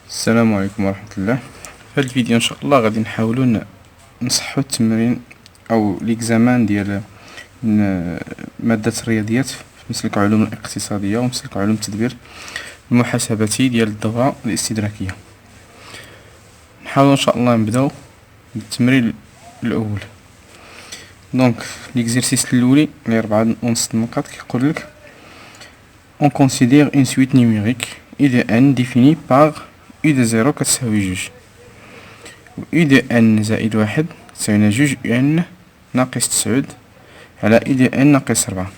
السلام عليكم ورحمة الله. في هذا الفيديو ان شاء الله غادي نحاولوا نصحوا التمرين او ليكزامان ديال مادة الرياضيات في مسلك علوم الاقتصادية ومسلك علوم التدبير المحاسباتي ديال الدورة الاستدراكية. نحاولوا ان شاء الله نبداو بالتمرين الاول. دونك ليكزيرسيس الاولي اللي 4.5 النقاط كيقول لك on considère une suite numérique u de n définie par u de 0 كتساوي جوج و u de n زائد واحد تساوي جوج n ناقص 9 على u de n ناقص 4.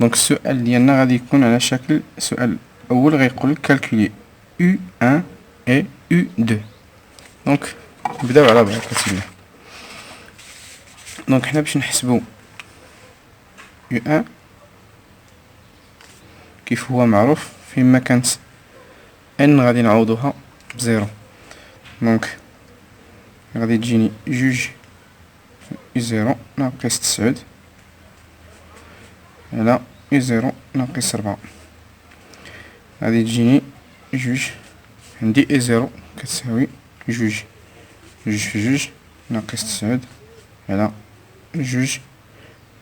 دونك السؤال ديالنا غادي يكون على شكل السؤال الاول غيقول لك calculer u1 et u2. دونك نبداو على بركة الله. دونك حنا باش نحسبو u1 كيف هو معروف فيما كانت n غادي نعوضوها بزيرو. دونك غادي تجيني جوج u زيرو ناقص 9 على u زيرو ناقص 4. غادي تجيني جوج عندي u زيرو كتساوي جوج في جوج ناقص 9 على جوج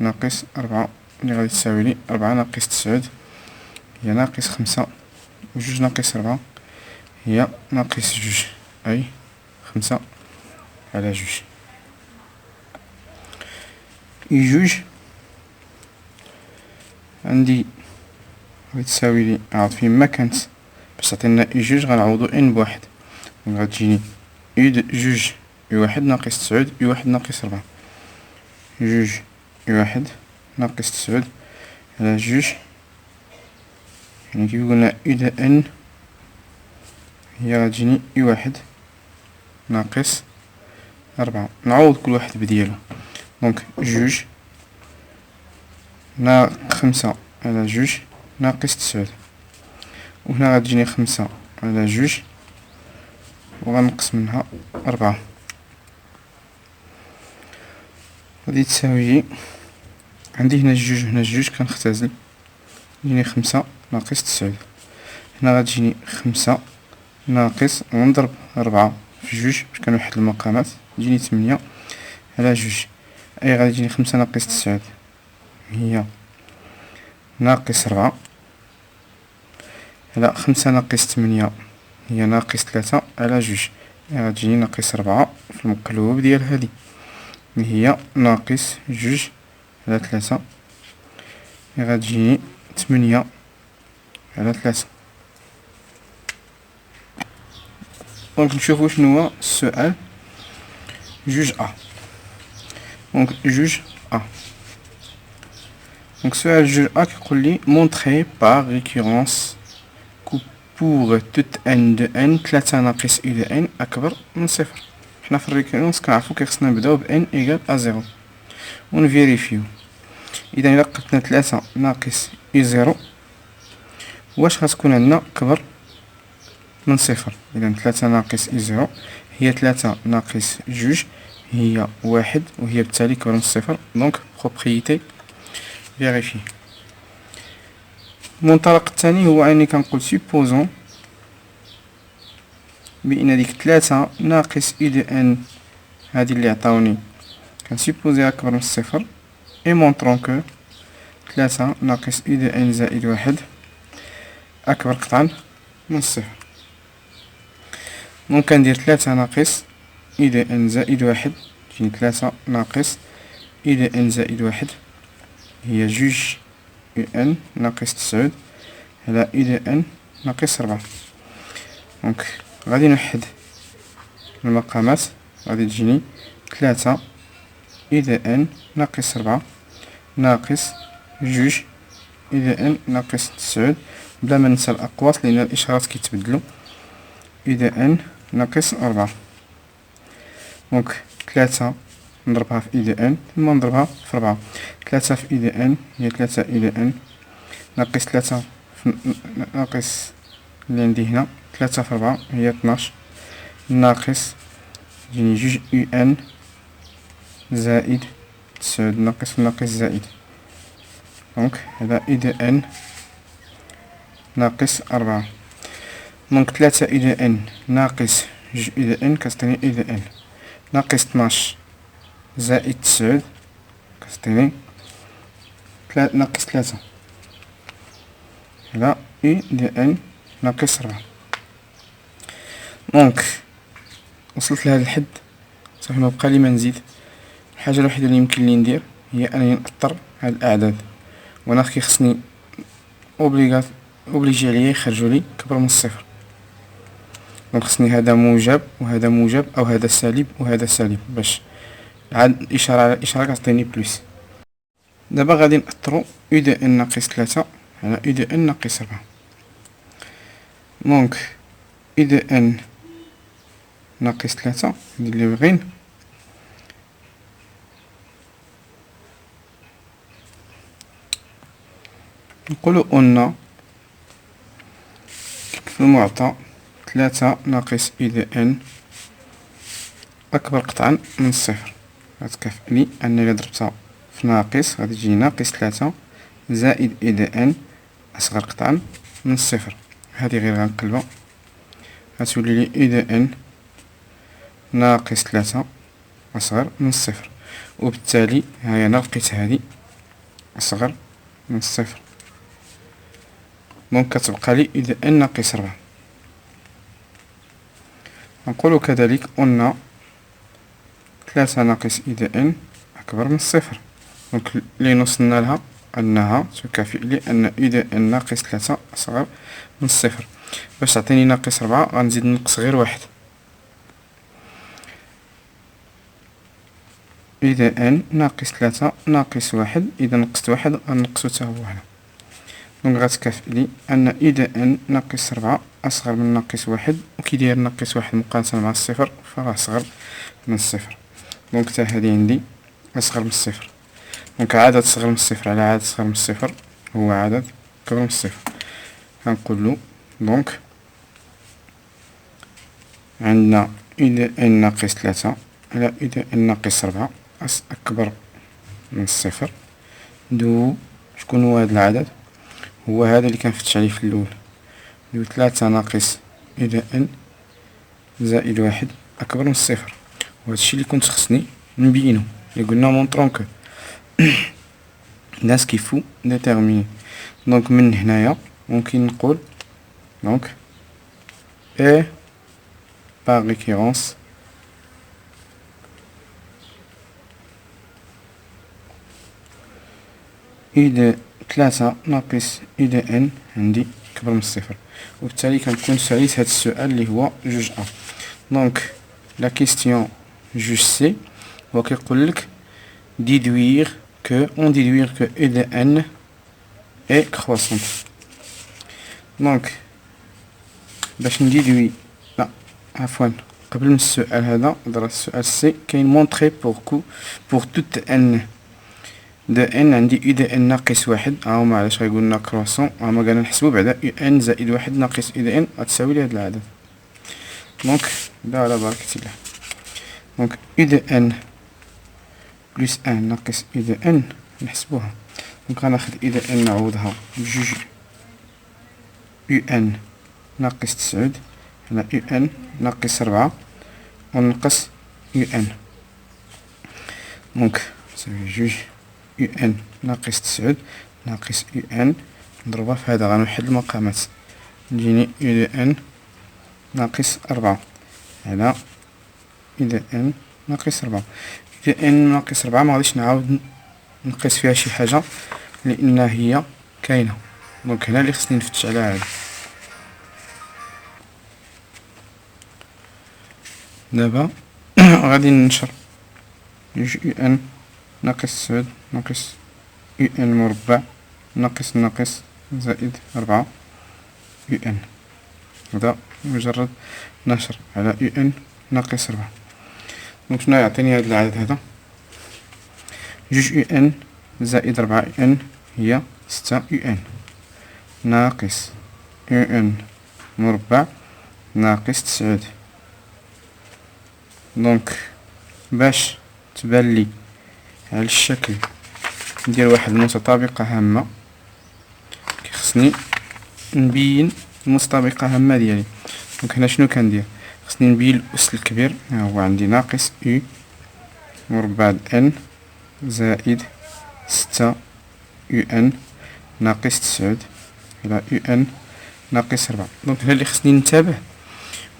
ناقص 4 اللي غادي تساوي لي 4 ناقص 9 هي ناقص 5 و جوج ناقص 4 هي ناقص جوج أي 5 على جوج. جوج عندي غادي تساوي لي عاود فين ما كانت باش تعطينا جوج غنعوضو ان بواحد. غتجيني جوج واحد ناقص 9 واحد ناقص 4 جوج واحد ناقص 9 على جوج يعني كيف قلنا u de n هي غتجيني واحد ناقص 4. نعوض كل واحد بديالو. دونك جوج خمسة على جوج ناقص 9 وهنا غتجيني 5 على جوج وغنقص منها 4 غادي تساوي عندي هنا جوج وهنا جوج كنختزل يجيني 5 ناقص 9. هنا غتجيني 5 ناقص ونضرب 4 في جوج باش كنوحد المقامات تجيني 8 على جوج أي غادي تجيني 5 ناقص 9 هي ناقص 4 على 5 ناقص 8 هي ناقص 3 على جوج أي غتجيني ناقص 4 في المقلوب ديال هادي اللي هي ناقص جوج على 3 أي غتجيني 8 على 3. دونك نشوفو شنو هو السؤال جوج أ. دونك جوج أ. دونك السؤال جوج أ كيقول لي montrer par récurrence que pour toute n de n 3 ناقص u de n أكبر من صفر. حنا في الريكورونس كنعرفو كيخصنا نبداو ب n إيكال أ زيرو ونفيريفيو. إذا إلا قلتنا 3 ناقص u زيرو واش غتكون عندنا كبر من صفر. إذا 3 ناقص u زيرو هي 3 ناقص جوج هي واحد وهي بالتالي كبر من صفر. دونك بروبريتي فيريفي. المنطلق الثاني هو أني كنقول سيبوزون بأن ديك 3 ناقص u de n هادي اللي عطاوني كنسيبوزيها أكبر من الصفر اي مونطرون كو 3 ناقص u de n زائد واحد أكبر قطعا من الصفر. دونك كندير 3 ناقص u de n زائد واحد تجيني 3 ناقص u de n زائد واحد هي جوج u n ناقص 9 على u de n ناقص 4. دونك غادي نوحد المقامات غادي تجيني 3 u de n ناقص 4 ناقص جوج u de n ناقص 9 بلا ما ننسى الأقواس لأن الإشارات كيتبدلو u de n ناقص 4. دونك 3 نضربها في u de n ثم نضربها في 4. 3 في u de n هي 3 u de n ناقص 3 ناقص اللي عندي هنا 3 في 4 هي 12 ناقص تجيني جوج u n زائد 9 ناقص ناقص زائد. دونك هذا u de n ناقص 4. دونك 3 إلى n ناقص 2 إلى n كتعطيني إلى n ناقص 12 زائد 9 كتعطيني ناقص 3 على إي ديال n ناقص 4. دونك وصلت لهذا الحد صافي مبقى لي ما نزيد. الحاجة الوحيدة اللي يمكن لي ندير هي أنني نأطر هاد الأعداد، وأنا كيخصني أوبليجي عليا يخرجولي كبر من الصفر. دونك خصني هذا موجب وهذا موجب أو هذا سالب وهذا سالب باش عاد الإشارة على الإشارة كتعطيني بلوس. دابا غادي نأطرو إي دو إن ناقص 3 على إي دو إن ناقص 4. دونك إي دو إن ناقص 3 ندير لي بغين نقولو أن في المعطى 3 ناقص إي دو إن أكبر قطعا من الصفر. غتكافئني أنني إلا ضربتها في ناقص غادي تجيني ناقص 3 زائد إي دو إن أصغر قطعا من الصفر. هادي غير غنقلبها غتولي لي إي دو إن ناقص 3 أصغر من الصفر، وبالتالي هاهي أنا لقيت هادي أصغر من الصفر. دونك كتبقى لي إي دو إن ناقص 4. نقول كذلك أن 3 ناقص إي دو إن أكبر من الصفر. دونك اللي وصلنا لها أنها تكافئ لي أن إي دو إن ناقص 3 أصغر من الصفر. باش تعطيني ناقص 4 غنزيد نقص غير واحد. إي دو إن ناقص 3 ناقص واحد، إذا نقصت واحد غنقصو تا هو هنا. دونك غتكافئ لي أن إي دو إن ناقص 4 أصغر من ناقص واحد، وكي داير ناقص واحد مقارنة مع الصفر فراه أصغر من الصفر. دونك تا هادي عندي أصغر من الصفر. دونك عدد صغر من الصفر على عدد صغر من الصفر هو عدد كبر من الصفر. غنقولو دونك عندنا إي دو إن ناقص 3 على إي دو إن ناقص 4 أكبر من الصفر. دو شكون هو هاد العدد؟ هو هذا اللي كنفتش عليه في الأول. دو 3 ناقص إي دو إن زائد واحد أكبر من الصفر، وهادشي اللي كنت خصني نبينو اللي قلنا مونطرون كو ناس كيفو ديتيرميني. دونك من هنايا ممكن نقول دونك إي باغ ريكيرونس إي دو 3 ناقص إي دو إن عندي كبر من الصفر، وبالتالي كنكون ساليت هاد السؤال اللي هو جوج أ. دونك لا كيستيون جوج سي هو كيقولك déduire que إي دو إن est croissante. دونك باش نديدوي لا عفوا قبل من السؤال هذا درت السؤال سي كاين مونطري بور توت ان دو ان عندي إي دو إن ناقص واحد. هاهما علاش غيقولنا كرواسون، هاهما قالنا نحسبو بعدا إي إن زائد واحد ناقص إي دو إن غتساوي لي هاد العدد. دونك لا على بركة الله. دونك إي دو إن بلس ان ناقص إي دو إن نحسبوها. دونك غناخد إي دو إن نعوضها بجوج يو إن ناقص 9 على يو إن ناقص 4 ونقص يو إن. دونك تساوي جوج يو إن ناقص 9 ناقص يو إن نضربها في هذا غنوحد المقامات تجيني يو دو إن ناقص 4 على يو دو إن ناقص 4. يو دو إن ناقص 4 مغاديش نعاود نقيس فيها شي حاجة لأن هي كاينة. دونك هنا اللي خصني نفتش على هذا. دابا غادي ننشر جوج يو إن ناقص 9 ناقص يو إن مربع ناقص ناقص زائد 4 يو إن. هذا مجرد نشر على يو إن ناقص 4. دونك شنو يعطيني هذا العدد هذا؟ جوج يو إن زائد 4 يو إن هي 6 يو إن ناقص يو إن مربع ناقص 9. دونك باش تبان لي على الشكل ندير واحد المتطابقة هامة، كيخصني نبين المتطابقة هامة ديالي. دونك هنا شنو كندير؟ خصني نبين الأس الكبير. ها هو عندي ناقص أو مربع ان زائد 6 أو ان ناقص 9 على أو ان ناقص 4. دونك هنا اللي خصني ننتبه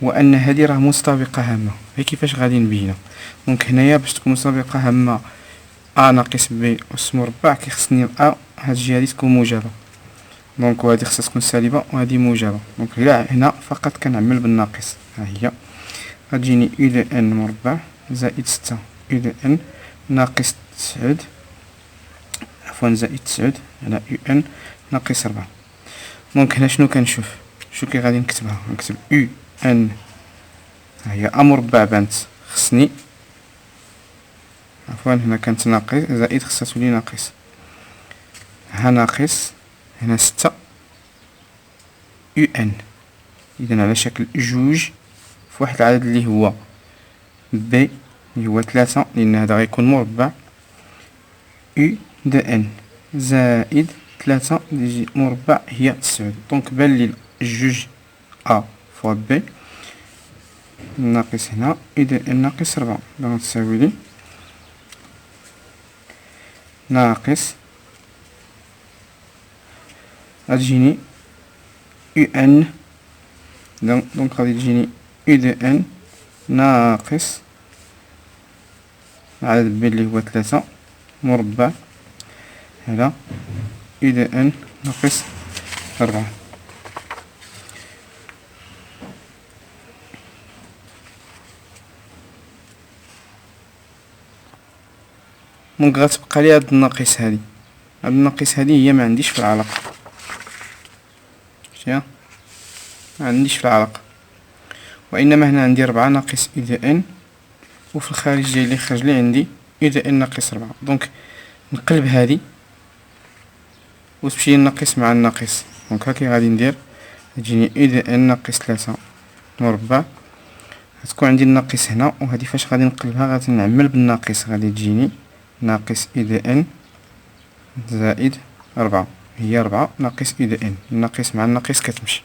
هو أن هذه راه مسابقة هامة. هي كيفاش غادي نبينها؟ دونك هنايا باش تكون مسابقة هامة ناقص ب أس مربع، كيخصني هاد الجهة هادي تكون موجبة. دونك وهادي خصها تكون سالبة وهادي موجبة. دونك هنا فقط كنعمل بالناقص. ها هي غتجيني أو دو ان مربع زائد 6 أو دو ان ناقص 9 عفوا زائد 9 على أو ان ناقص 4. دونك هنا شنو كنشوف؟ شنو كي غادي نكتبها؟ نكتب أو ان، ها هي مربع بانت خصني عفوا هنا كانت ناقص زائد خصها تولي ناقص. ها ناقص هنا 6 أو ان، إذا على شكل جوج في واحد العدد اللي هو ب اللي هو 3، لأن هذا غيكون مربع أو دو ان زائد 3 اللي يجي مربع هي 9. دونك بان لي جوج أ فوا ب ناقص هنا أو دو ان ناقص 4. دونك تساوي لي ناقص غتجيني أو ان، دونك غادي تجيني أو دو ان ناقص عدد ب اللي هو 3 مربع على أو دو ان ناقص 4. دونك غتبقى لي هاد الناقص هادي. هاد الناقص هادي هي ما عنديش في العلاقة، شتيها ما عنديش في العلاقة، وإنما هنا عندي 4 ناقص أو دو ان، وفي الخارج ديال اللي خرج لي عندي أو دو ان ناقص 4. دونك نقلب هادي وتمشي الناقص مع الناقص. دونك هاكي غادي ندير، تجيني أو دو ان ناقص 3 مربع، غتكون عندي الناقص هنا، وهادي فاش غادي نقلبها غادي نعمل بالناقص، غادي تجيني ناقص أو دو ان زائد 4. هي 4 ناقص أو دو ان، الناقص مع الناقص كتمشي.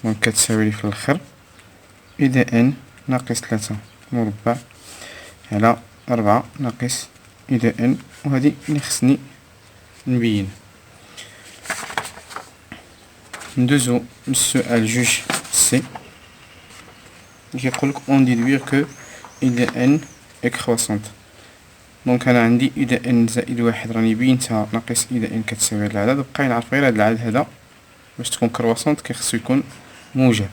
دونك كتساوي لي في الآخر أو دو ان ناقص 3 مربع على 4 ناقص أو دو ان، وهادي اللي خصني نبين. ندوزو للسؤال جوج سي، كيقولك اون ديدوير كو أو دو ان إي كروسونت. دونك انا عندي أو دو ان زائد 1 راني بينتها ناقص أو دو ان كتساوي هاد العدد، بقى نعرف غير هاد العدد هذا باش تكون كروسونت كيخصو يكون موجب،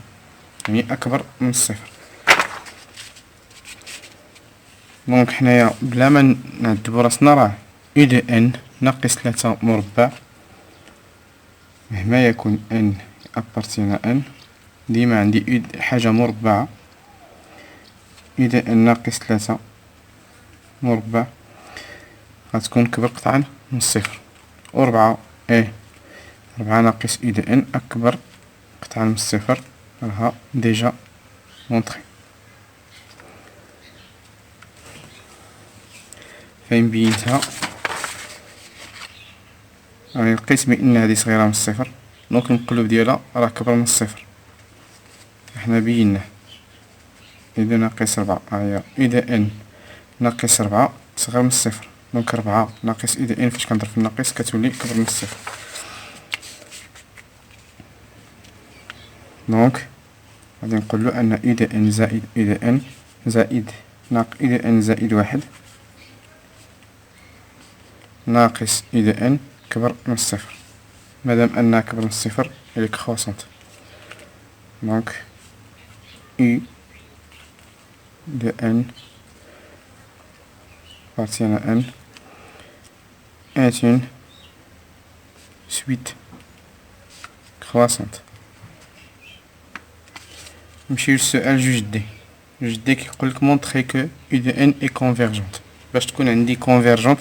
يعني أكبر من الصفر. دونك حنايا بلا ما نعذبو راسنا راه أو دو ان ناقص 3 مربع، مهما يكون ان أبارتينا ان، ديما عندي حاجة مربعة. أو دو ان ناقص 3 مربع غتكون كبر قطعا من الصفر، و 4 4 ناقص أو دو ان أكبر قطعا من الصفر، راها ديجا مونطري. فين بينتها راني لقيت بأن هادي صغيرة من الصفر، دونك المقلوب ديالها راه كبر من الصفر، حنا بيناه. أو دو ناقص 4 هي أو دو ان ناقص 4 صغير من الصفر، دونك 4 ناقص أو دو ان فاش كنضرب في الناقص كتولي كبر من الصفر. دونك غادي نقولو أن أو دو ان زائد أو دو ان زائد أو دو ان زائد 1 ناقص أو دو ان كبر من الصفر. مادام أنها كبر من الصفر هي كروسونت. دونك أو دو ان appartient à n est une suite croissante. نمشيو للسؤال جوج دي. جوج دي كيقولك مونطخي كو أو دو ان إي كونفيرجونت. باش تكون عندي كونفيرجونت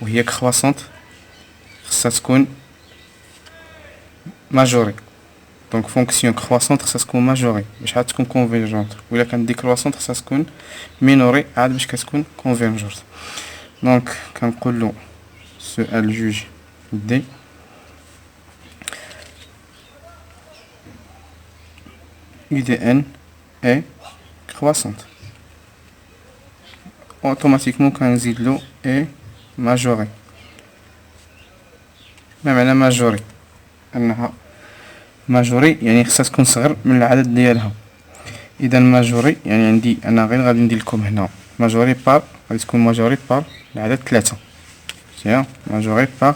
وهي كرواسونت خصها تكون ماجوري. دونك فونكسيون كرواسونت خصها تكون ماجوري باش عاد تكون كونفيرجونت، وإلا كانت ديكرواسونت خصها تكون مينوري عاد باش كتكون كونفيرجونت. دونك كنقولو سؤال جوج دي U de n est croissante. automatiquement كنزيد له est majoré. ما معنى ماجوري؟ انها ماجوري يعني خصها تكون صغر من العدد ديالها. اذا ماجوري يعني عندي انا غير غادي ندير لكم هنا ماجوري بار، غادي تكون ماجوري بار العدد 3. مزيان، ماجوري بار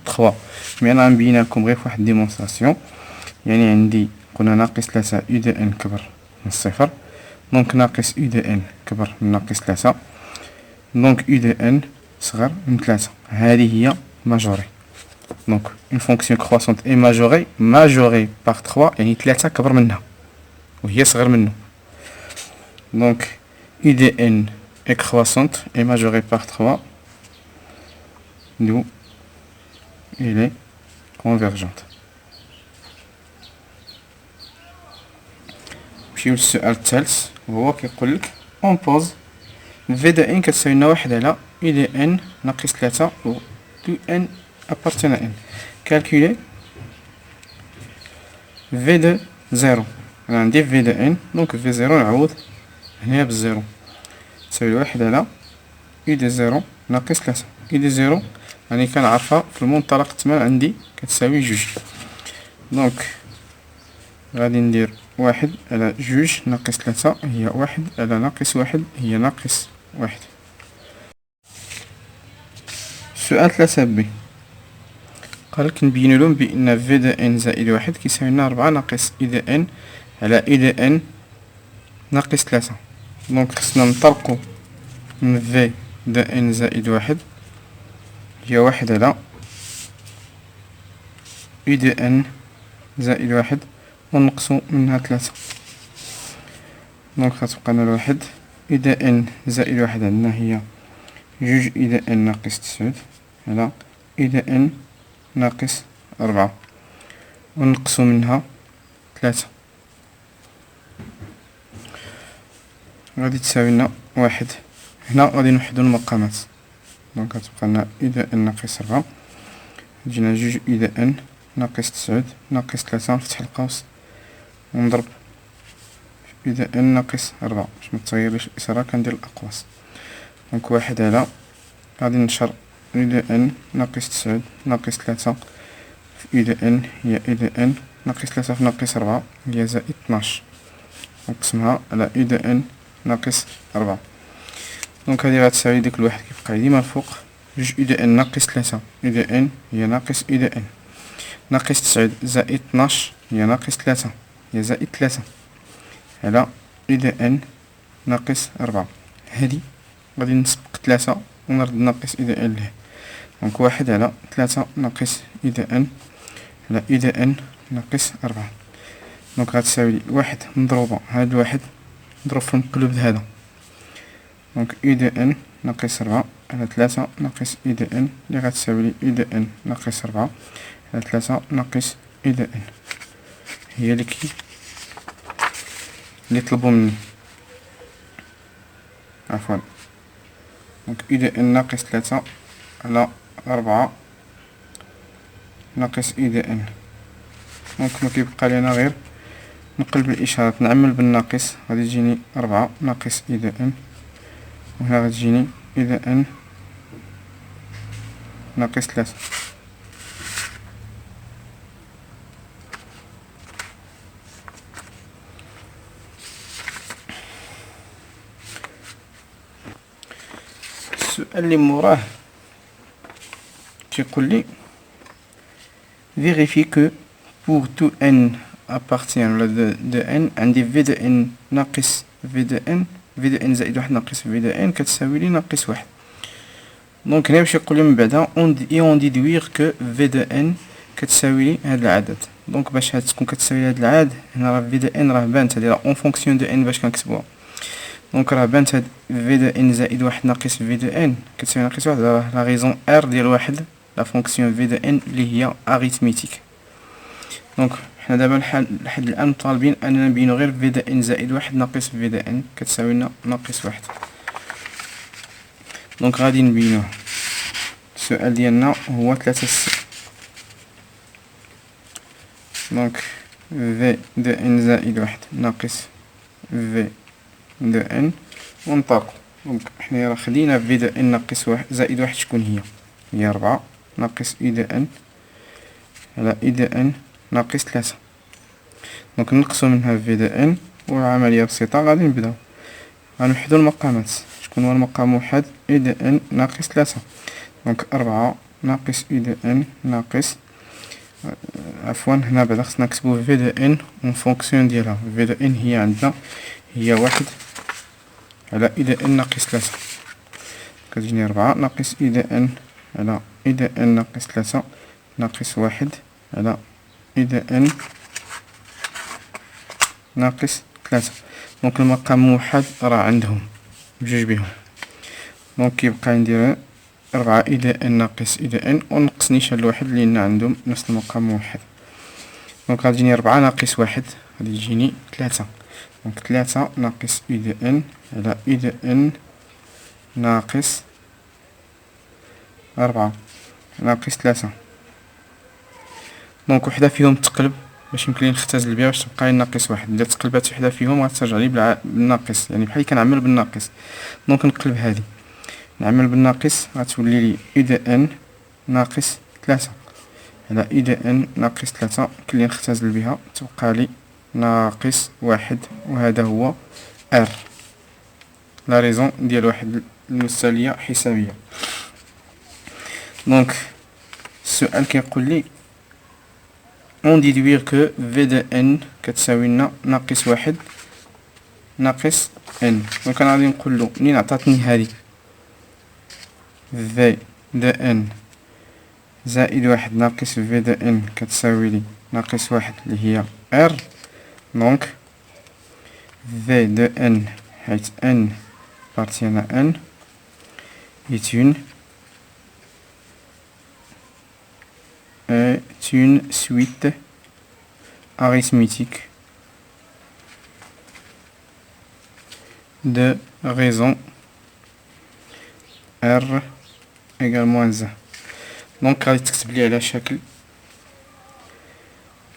3. مي انا غنبين لكم غير فواحد ديمونستراسيون. يعني عندي قلنا ناقص 3 u de n كبر من الصفر، دونك ناقص u de n كبر من ناقص 3، دونك u de n صغر من 3. هذه هي ماجوري. دونك اون فونكسيون كرواسونت اي ماجوري باغ 3 يعني 3 كبر منها وهي صغر منه. دونك u de n est croissante et majorée par 3, d'où elle est convergente. نمشيو للسؤال الثالث وهو كيقول لك اون بوز في د ان كتساوي لنا 1 على u de n ناقص 3 و u n appartient à n. calculer v de 0. انا عندي في د ان دونك في 0 نعوض هنا بالزيرو تساوي 1 على u de 0 ناقص 3. u de 0 يعني كنعرفها في المنطلق الثمن عندي كتساوي 2. دونك غادي ندير 1 على 2 ناقص 3 هي 1 على ناقص 1 هي ناقص 1. السؤال 3 بي قالك نبين لهم بأن في د ان زائد 1 كيساوي لنا 4 ناقص اي د ان على اي د ان ناقص 3. دونك خصنا نطلقو من في د ان زائد 1 هي 1 على اي د ان زائد 1 ونقصو منها 3. دونك غتبقى لنا الواحد اي د ان زائد 1 عندنا هي 2 اي د ان ناقص 9 على اي د ان ناقص 4 ونقصو منها 3 غادي تساوي لنا 1. هنا غادي نوحدو المقامات. دونك غتبقى لنا اي د ان ناقص 4 تجينا 2 اي د ان ناقص 9 ناقص 3 نفتح القوس ونضرب في اي د ان ناقص 4 باش متغيرش الإصرار كندير الأقواس. دونك 1 على غادي نشر اي د ان ناقص 9 ناقص 3 في اي د ان هي اي د ان ناقص 3 في ناقص 4 هي زائد 12 نقسمها على اي د ان ناقص 4. دونك هادي غتساوي ديك الواحد كيبقى ديما الفوق 2 اي د ان ناقص 3 اي د ان هي ناقص اي د ان ناقص 9 زائد 12 هي ناقص 3 هي زائد 3 على اي د ان ناقص 4. هادي غادي نسبق 3 ونرد ناقص اي د ان ليه. دونك 1 على 3 ناقص اي د ان على اي د ان ناقص 4. دونك غتساوي لي 1 مضروبة هاد الواحد نضرب في المقلوب هذا. دونك اي د ان ناقص 4 على 3 ناقص اي د ان اللي غتساوي لي اي د ان ناقص 4 على 3 ناقص اي د ان هي اللي طلبوا مني عفوا. دونك اي د ان ناقص 3 على 4 ناقص اي د ان. دونك ما كيبقى لينا غير نقلب الاشارات نعمل بالناقص غادي تجيني 4 ناقص اي د ان وهنا غتجيني اي د ان ناقص 3. السؤال اللي موراه تيقول لي vérifie que pour tout n appartient de n عندي في د ان ناقص في د ان في د ان زائد 1 ناقص في د ان كتساوي لي ناقص 1. دونك هنا باش يقول لي من بعدا اون ديدوير كو في د ان كتساوي لي هاد العدد. دونك باش هاد تكون كتساوي لي هاد العدد هنا راه في د ان راه بانت هادي راه اون فونكسيون دو ان باش كنكتبوها. دونك راه بانت هاد في د ان زائد 1 ناقص في د ان كتساوي ناقص 1 راه لا ريزون ار ديال واحد لا فونكسيون في د ان اللي هي اريثميتيك. دونك حنا دابا لحد الان طالبين اننا نبينو غير في د ان زائد 1 ناقص في د ان كتساوي لنا ناقص 1. دونك غادي نبينوه. السؤال ديالنا هو 3 6. دونك في دو ان زائد واحد ناقص في دو ان ونطلقو. دونك حنايا راه خدينا في دو ان ناقص واحد زائد واحد شكون هي؟ هي ربعة ناقص اي دو ان على اي دو ان ناقص تلاتة. دونك نقصو منها في دو ان والعملية بسيطة. غادي نبداو غنوحدو المقامات. شكون هو المقام واحد؟ اي دو ان ناقص تلاتة. دونك أربعة ناقص اي دو ان ناقص عفوا هنا بعدا خصنا نكتبو في دو ان اون فونكسيون ديالها. في دو ان هي عندنا هي واحد على اي دو ان ناقص تلاتة. كتجيني ربعة ناقص اي دو ان على اي دو ان ناقص تلاتة ناقص واحد على اي دو ان ناقص تلاتة. دونك المقام موحد راه عندهم بجوج بيهم. دونك كيبقى ندير ربعة اي دو ان ناقص اي دو ان ونقص نيشان الواحد لأن عندهم نفس المقام موحد. دونك غتجيني ربعة ناقص واحد غادي يجيني تلاتة. دونك تلاتة ناقص اي دو ان على اي دو ان ناقص ربعة ناقص تلاتة. دونك وحدة فيهم تقلب باش يمكن لي نختزل بها باش تبقى لي ناقص واحد. إلا تقلبات وحدة فيهم غترجع لي بالناقص، يعني بحال كنعمل بالناقص. دونك نقلب هادي نعمل بالناقص غتولي لي اي دو ان ناقص تلاتة على اي دو ان ناقص تلاتة يمكن لي نختزل بها تبقى لي ناقص واحد. وهذا هو ار لا ريزون ديال واحد المثالية حسابية. دونك السؤال كيقول لي on déduire que v de n كتساوي لنا ناقص واحد ناقص n. دونك انا غادي نقولو منين عطاتني هادي v de n زائد واحد ناقص v de n كتساوي لي ناقص واحد اللي هي r. دونك v de n حيت n appartient à n est une suite arithmétique de raisons r égale moins 1. دونك غادي تكتب لي على شكل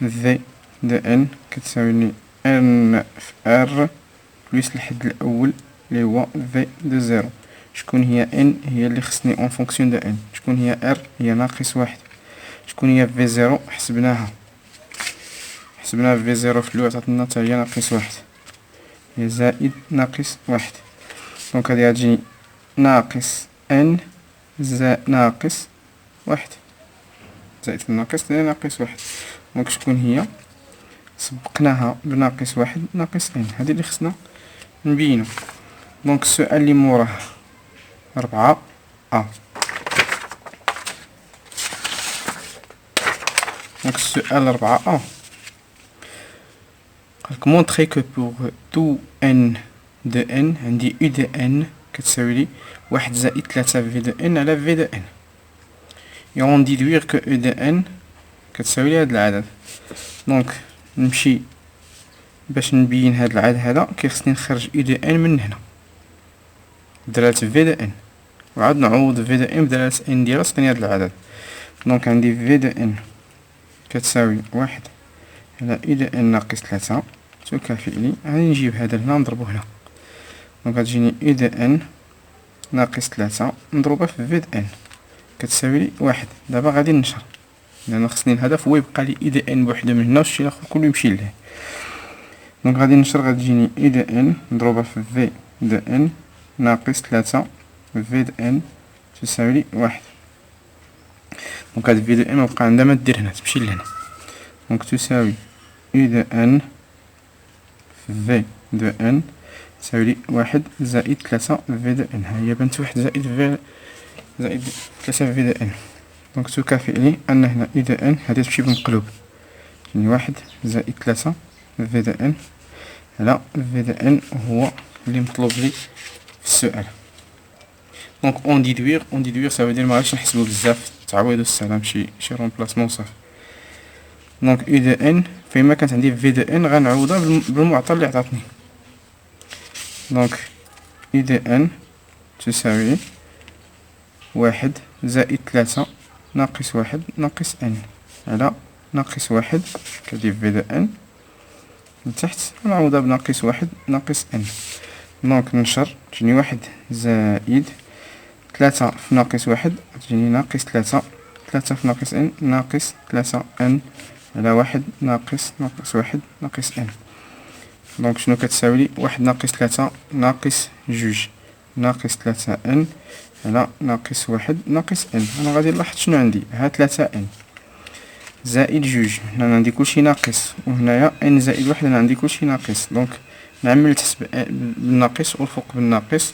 v de n كتساوي لي n في r بلس الحد الاول اللي هو v de 0. شكون هي n؟ هي اللي خصني اون فونكسيون دو n. شكون هي r؟ هي ناقص واحد. شكون هي في زيرو؟ حسبناها في زيرو في الأول عطاتنا حتى هي ناقص واحد، هي زائد ناقص واحد. دونك هادي غتجيني ناقص ان ناقص واحد زائد الناقص ناقص واحد. دونك شكون هي؟ سبقناها بناقص واحد ناقص ان، هادي اللي خصنا نبينو. دونك السؤال اللي موراه ربعة دونك السؤال ربعة قالك مونطخي كو بوغ تو ان دو ان عندي او دو ان كتساوي لي واحد زائد تلاتة في دو ان على في دو ان. et on déduire que e de n كتساوي لي هاد العدد. دونك نمشي باش نبين هاد العدد هذا كيخصني نخرج e de n من هنا بدلالة في دو ان، وعاد نعوض في دو ان بدلالة ان ديالها تعطيني هاد العدد. دونك عندي في دو ان كتساوي واحد على e de n ناقص تلاتة تكافئ لي، غادي نجيب هذا هنا نضربو هنا. دونك غتجيني e de n ناقص تلاتة مضروبة في في د ان كتساوي لي واحد. دابا غادي نشر لأن خصني الهدف هو يبقى لي e de n بوحدو من هنا والشي الآخر كلو يمشي ليه. دونك غادي نشر غتجيني e de n مضروبة في في د n ناقص تلاتة في د n تساوي لي واحد. دونك هاد في د n مبقى عندها ما دير هنا تمشي لهنا. دونك تساوي e de n في د n تساوي لي واحد زائد تلاتة في د n. ها هي بنت واحد زائد تلاتة في د n. دونك تكافئ لي أن هنا e de n هادي تمشي بمقلوب، يعني واحد زائد تلاتة في د n على في د n هو اللي مطلوب لي في السؤال. دونك اون ديدوير سا فو مغاديش نحسبو بزاف، تعويض والسلام، شي رومبلاسمون صافي. دونك e de n فيما كانت عندي في د n غنعوضها بالمعطى اللي عطاتني. دونك e de n تساوي واحد زائد تلاتة ناقص واحد ناقص n على ناقص واحد كدير في دو ان من تحت ونعوضها بناقص واحد ناقص ان. دونك ننشر تجيني واحد زائد تلاتة في ناقص واحد تجيني ناقص تلاتة، تلاتة في ناقص ان ناقص تلاتة ان على واحد ناقص واحد ناقص ان. دونك شنو كتساوي لي؟ واحد ناقص تلاتة ناقص جوج ناقص تلاتة ان على ناقص واحد ناقص ان. انا غادي نلاحظ شنو عندي، ها تلاتة ان زائد جوج، هنا أنا عندي كلشي ناقص، وهنايا ان زائد واحد أنا عندي كلشي ناقص. دونك نعمل تحت بالناقص والفوق بالناقص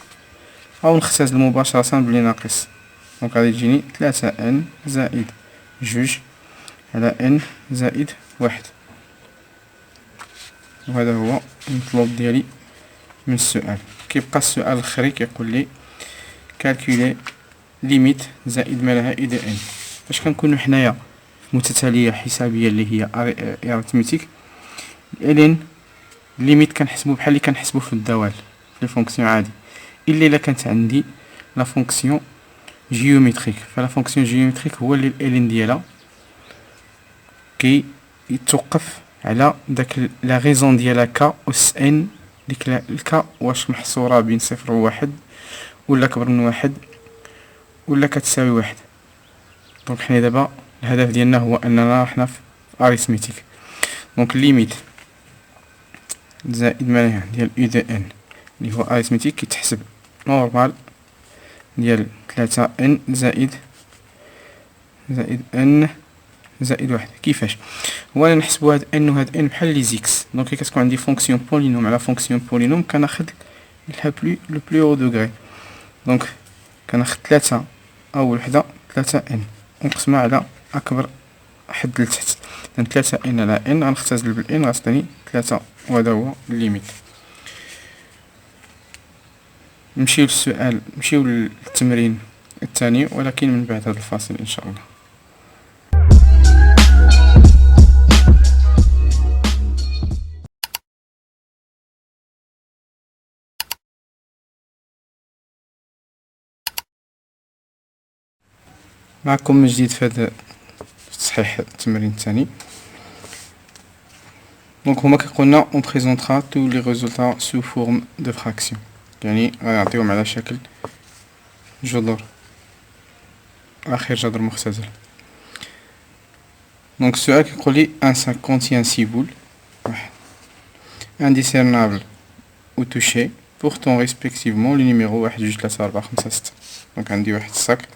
او نختزل مباشرة بلي ناقص. دونك غادي تجيني تلاتة ان زائد جوج على ان زائد واحد. وهذا هو المطلوب ديالي من السؤال. كيبقى السؤال الاخري كيقول لي كالكولي ليميت زائد ما لها اي دو ان. فاش كنكونو حنايا متتالية حسابية اللي هي اريثميتيك، الين ليميت كنحسبو بحال اللي كنحسبو في الدوال في الفونكسيون عادي، الا كانت عندي لا فونكسيون جيومتريك. فلا فونكسيون جيومتريك هو اللي الالين ديالها كي يتوقف على داك لا غيزون ديالها ك اس ان. ديك الكا واش محصورة بين صفر و واحد ولا كبر من واحد ولا كتساوي واحد. دونك حنا دابا الهدف ديالنا هو اننا حنا في اريثميتيك. دونك ليميت زائد ما لها ديال اي دو ان اللي هو اريثميتيك كيتحسب نورمال ديال تلاتة ان زائد ان زائد واحد. كيفاش هو انا نحسبو هاد ان و هاد ان بحال لي زيكس. دونك كي كتكون عندي فونكسيون بولينوم على فونكسيون بولينوم كناخد لو بلو او دوغري. دونك كناخد تلاتة اول وحدة تلاتة ان ونقسمها على اكبر حد لتحت، يعني تلاتة ان على ان غنختزل بالان غتعطيني تلاتة، وهذا هو الليميت. نمشيو للسؤال، نمشيو للتمرين الثاني ولكن من بعد هذا الفاصل ان شاء الله. معكم من جديد في هذا تصحيح التمرين الثاني. دونك هما كيقولنا اون بريزونطرا تو لي ريزولطا سو فورم دو فراكسيون، يعني غنعطيوهم على شكل جذر اخر جذر مختزل. دونك السؤال كيقول لي ان ساك كونتيان 6 بول واحد انديسيرنابل و توشي بورتون ريسبكتيفمون لي نيميرو واحد جوج تلاتة ربعة خمسة ستة. دونك عندي واحد الساك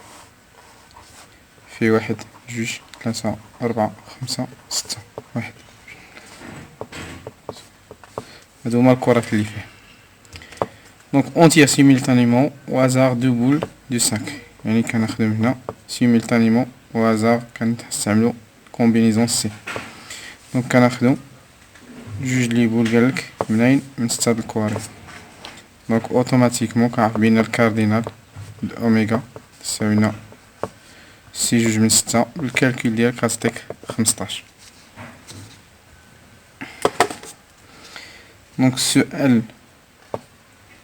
فيه واحد جوج تلاتة ربعة خمسة ستة واحد. هادو هما الكرات اللي فيه. دونك اون تير سيميلتانيمون او هازار دو بول دو ساك، يعني كنخدم هنا سيميلتانيمون او هازار كنستعملو كومبينيزون سي. دونك كناخدو جوج لي بول قالك منين من ستة د الكواري. دونك اوتوماتيكمون كنعرف بان الكاردينال د اوميغا تساوي لنا سي جوج من ستة، بالكالكول ديالك غتعطيك 15. دونك السؤال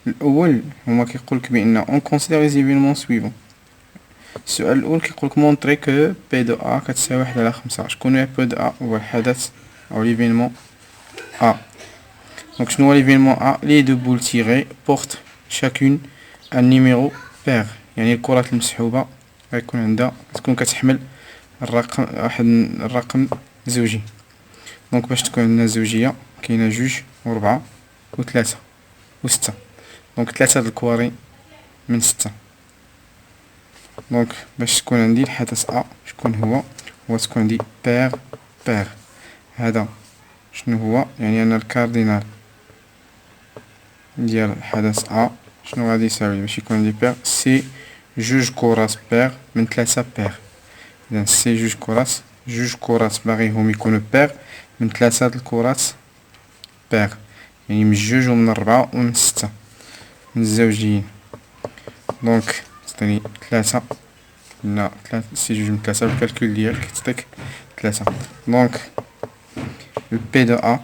الاول هما كيقولك بان اون كونسيدير لي زيفينمون سويفون. السؤال الاول كيقولك مونطري كو بي دو ا كتساوي واحد على خمسة. شكون هي بي دو ا؟ هو الحدث او ليفينمون ا. دونك شنو هو ليفينمون ا؟ لي دو بول تيغي بورت شاكون ان نيميرو بير، يعني الكرات المسحوبه غيكون عندها تكون كتحمل الرقم واحد الرقم زوجي. دونك باش تكون عندنا زوجيه كاينه جوج وربعة وثلاثة وستة. دونك ثلاثة د الكواري من ستة. دونك باش تكون عندي الحدث ا شكون هو تكون عندي بير هذا شنو هو؟ يعني انا الكاردينال ديال الحدث ا شنو غادي يساوي باش يكون عندي بير؟ سي جوج كرات بير من ثلاثة بير. اذا سي جوج كرات باغيهم يكونوا بير من ثلاثة د الكرات بير، يعني من جوج ومن ربعة ومن ستة من الزوجيين. دونك تعطيني ثلاثة، لا ثلاثة سي جوج من ثلاثة بالكالكول ديالك تعطيك ثلاثة. دونك البي دو ا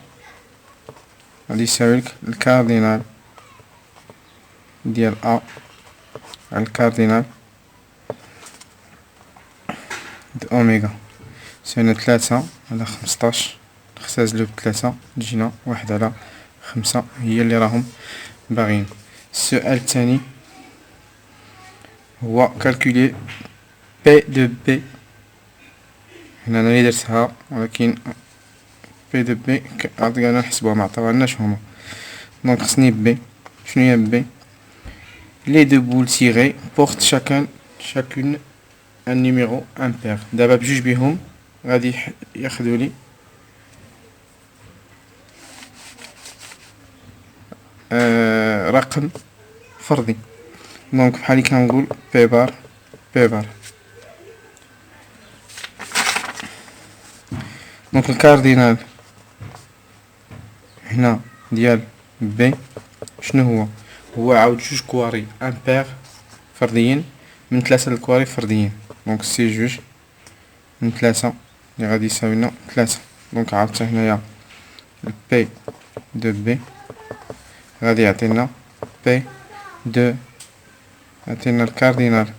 غادي يساويلك الكاردينال ديال ا على الكاردينال د اوميغا ساوينا ثلاثة على 15 نختزلو ب3 تجينا 1 على 5 هي اللي راهم باغيين. السؤال الثاني هو كالكولي بي دو بي. هنا انا اللي درتها ولكن بي دو بي عطينا نحسبوها معطاوهالناش هما. دونك خصني بي. شنو هي بي؟ لي دو بول تيغي بورت chacune un numéro impair. دابا بجوج بيهم غادي ياخدو لي رقم فردي. دونك بحال كنقول بي بار بي بار. دونك الكاردينال هنا ديال بي شنو هو عاود جوج كواري امبير فرديين من 3 الكواري فرديين. دونك سي جوج من 3 اللي غادي يساوي لنا 3. دونك عاودت هنايا بي دو بي غادي يعطينا بي دو يعطينا الكاردينال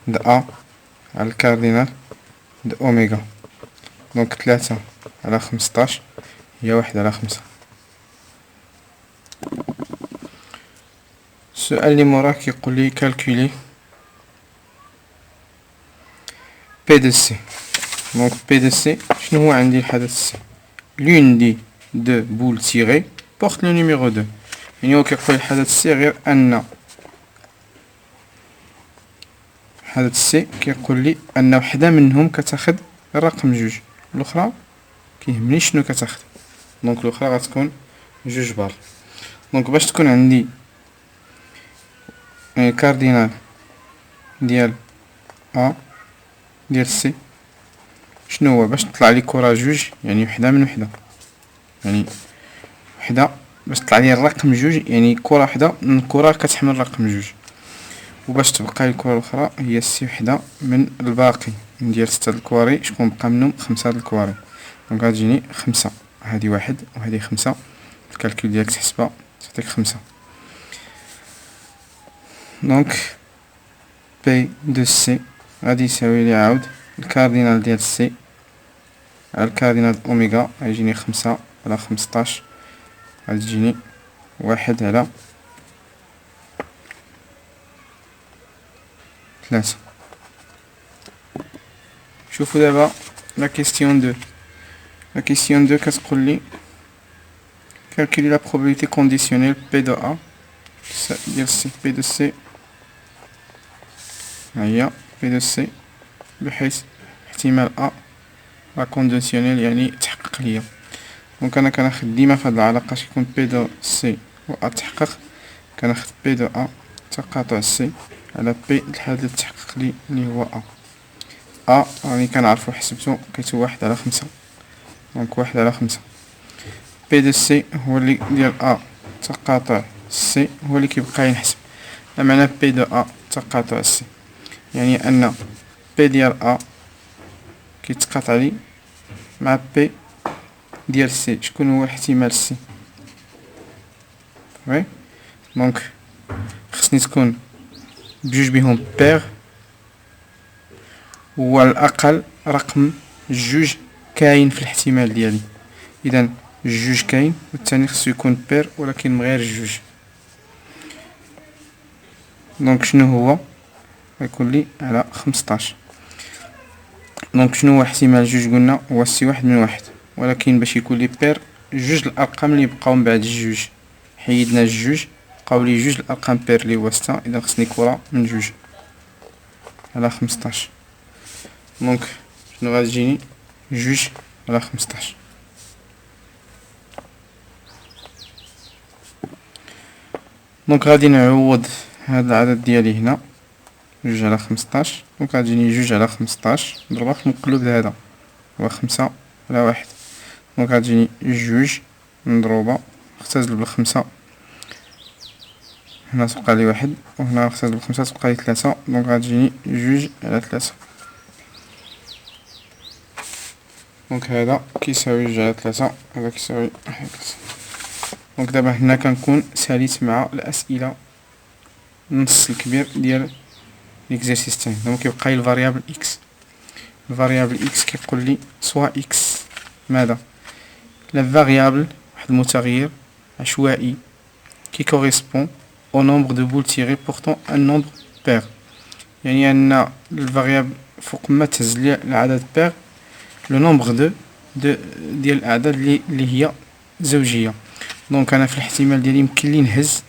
د ا على الكاردينال د اوميغا. دونك 3 على 15 هي 1 على 5. السؤال اللي موراه كيقول لي كالكولي بي دو سي. دونك بي دو سي شنو هو عندي الحدث سي؟ لون دي دو بول تيغي بورت لو نيميرو 2. يعني هو كيقول الحدث سي غير ان حدث سي كيقول لي ان وحده منهم كتاخد الرقم جوج الاخرى كيهمني شنو كتاخد. دونك الاخرى غتكون جوج بال. دونك باش تكون عندي كاردينال ديال ا ديال سي شنو هو؟ باش تطلع لي كرة جوج يعني وحده من وحده، يعني وحده باش تطلع لي الرقم جوج يعني كرة وحده من الكرة كتحمل رقم جوج، وباش تبقى الكرة الاخرى هي سي وحده من الباقي ندير 6 الكواري شكون بقى منهم 5 الكواري. دونك غتجيني 5 هادي 1 وهادي 5 الكالكول ديالك تحسبها تعطيك 5. دونك بي دو سي غادي يساوي لي عاود الكاردينال ديال سي على الكاردينال اوميغا غيجيني 5 على 15 غادي تجيني 1 على 3. شوفوا دابا لا كيسيون 2. لا كيسيون 2 كتقول لي calculer la probabilité conditionnelle P de A ديال سي. P de C هي P de C بحيث احتمال A لا كونديسيونيل يعني تحقق ليا. دونك انا كناخد ديما في هاد العلاقه كيكون P de C و A تحقق كناخد P de A تقاطع C على P الحدث اللي تحقق لي اللي هو A. A راني كنعرفو حسبتو لقيتو 1 على 5. دونك 1 على 5 بي دو سي هو اللي ديال ا تقاطع سي هو اللي كيبقى ينحسب. معنى بي دو ا تقاطع سي يعني ان بي ديال ا كيتقاطع لي مع بي ديال سي. شكون هو احتمال سي؟ وي دونك خصني تكون بجوج بهم بير هو الاقل رقم جوج كاين في الاحتمال ديالي. اذا جوج كاين والثاني خصو يكون بير ولكن من غير جوج. دونك شنو هو؟ غيكون لي على 15. دونك شنو هو احتمال جوج؟ قلنا هو سي 1 من 1 ولكن باش يكون لي بير جوج الارقام اللي بقاو من بعد الجوج حيدنا الجوج بقاو لي جوج الارقام بير اللي هو 6. اذا خصني كرة من جوج على 15. دونك شنو غادي تجيني؟ جوج على 15. دونك غادي نعوض هاد العدد ديالي هنا جوج على 15. دونك غتجيني جوج على 15 نضربها في المقلوب هذا هو 5 على 1. دونك غتجيني جوج مضروبة نختزل بالخمسة هنا تبقى لي 1 وهنا نختزل بالخمسة تبقى لي 3. دونك غتجيني جوج على 3. دونك هذا كيساوي جوج على 3 هذا كيساوي 1 على 3. دونك دابا هنا كنكون ساليت مع الاسئله النص الكبير ديال ليكزارسيس تاعي. دونك كيبقى لي الفاريابل اكس الفاريابل اكس كيقول لي سوا اكس ماذا لا فاريابل واحد المتغير عشوائي qui correspond au nombre de boules tirées portant un nombre pair. يعني أن الفاريابل فوق ما تهز لي العدد pair لو نومبر ديال الأعداد اللي هي زوجية. دونك أنا في الاحتمال ديالي يمكن لي نهز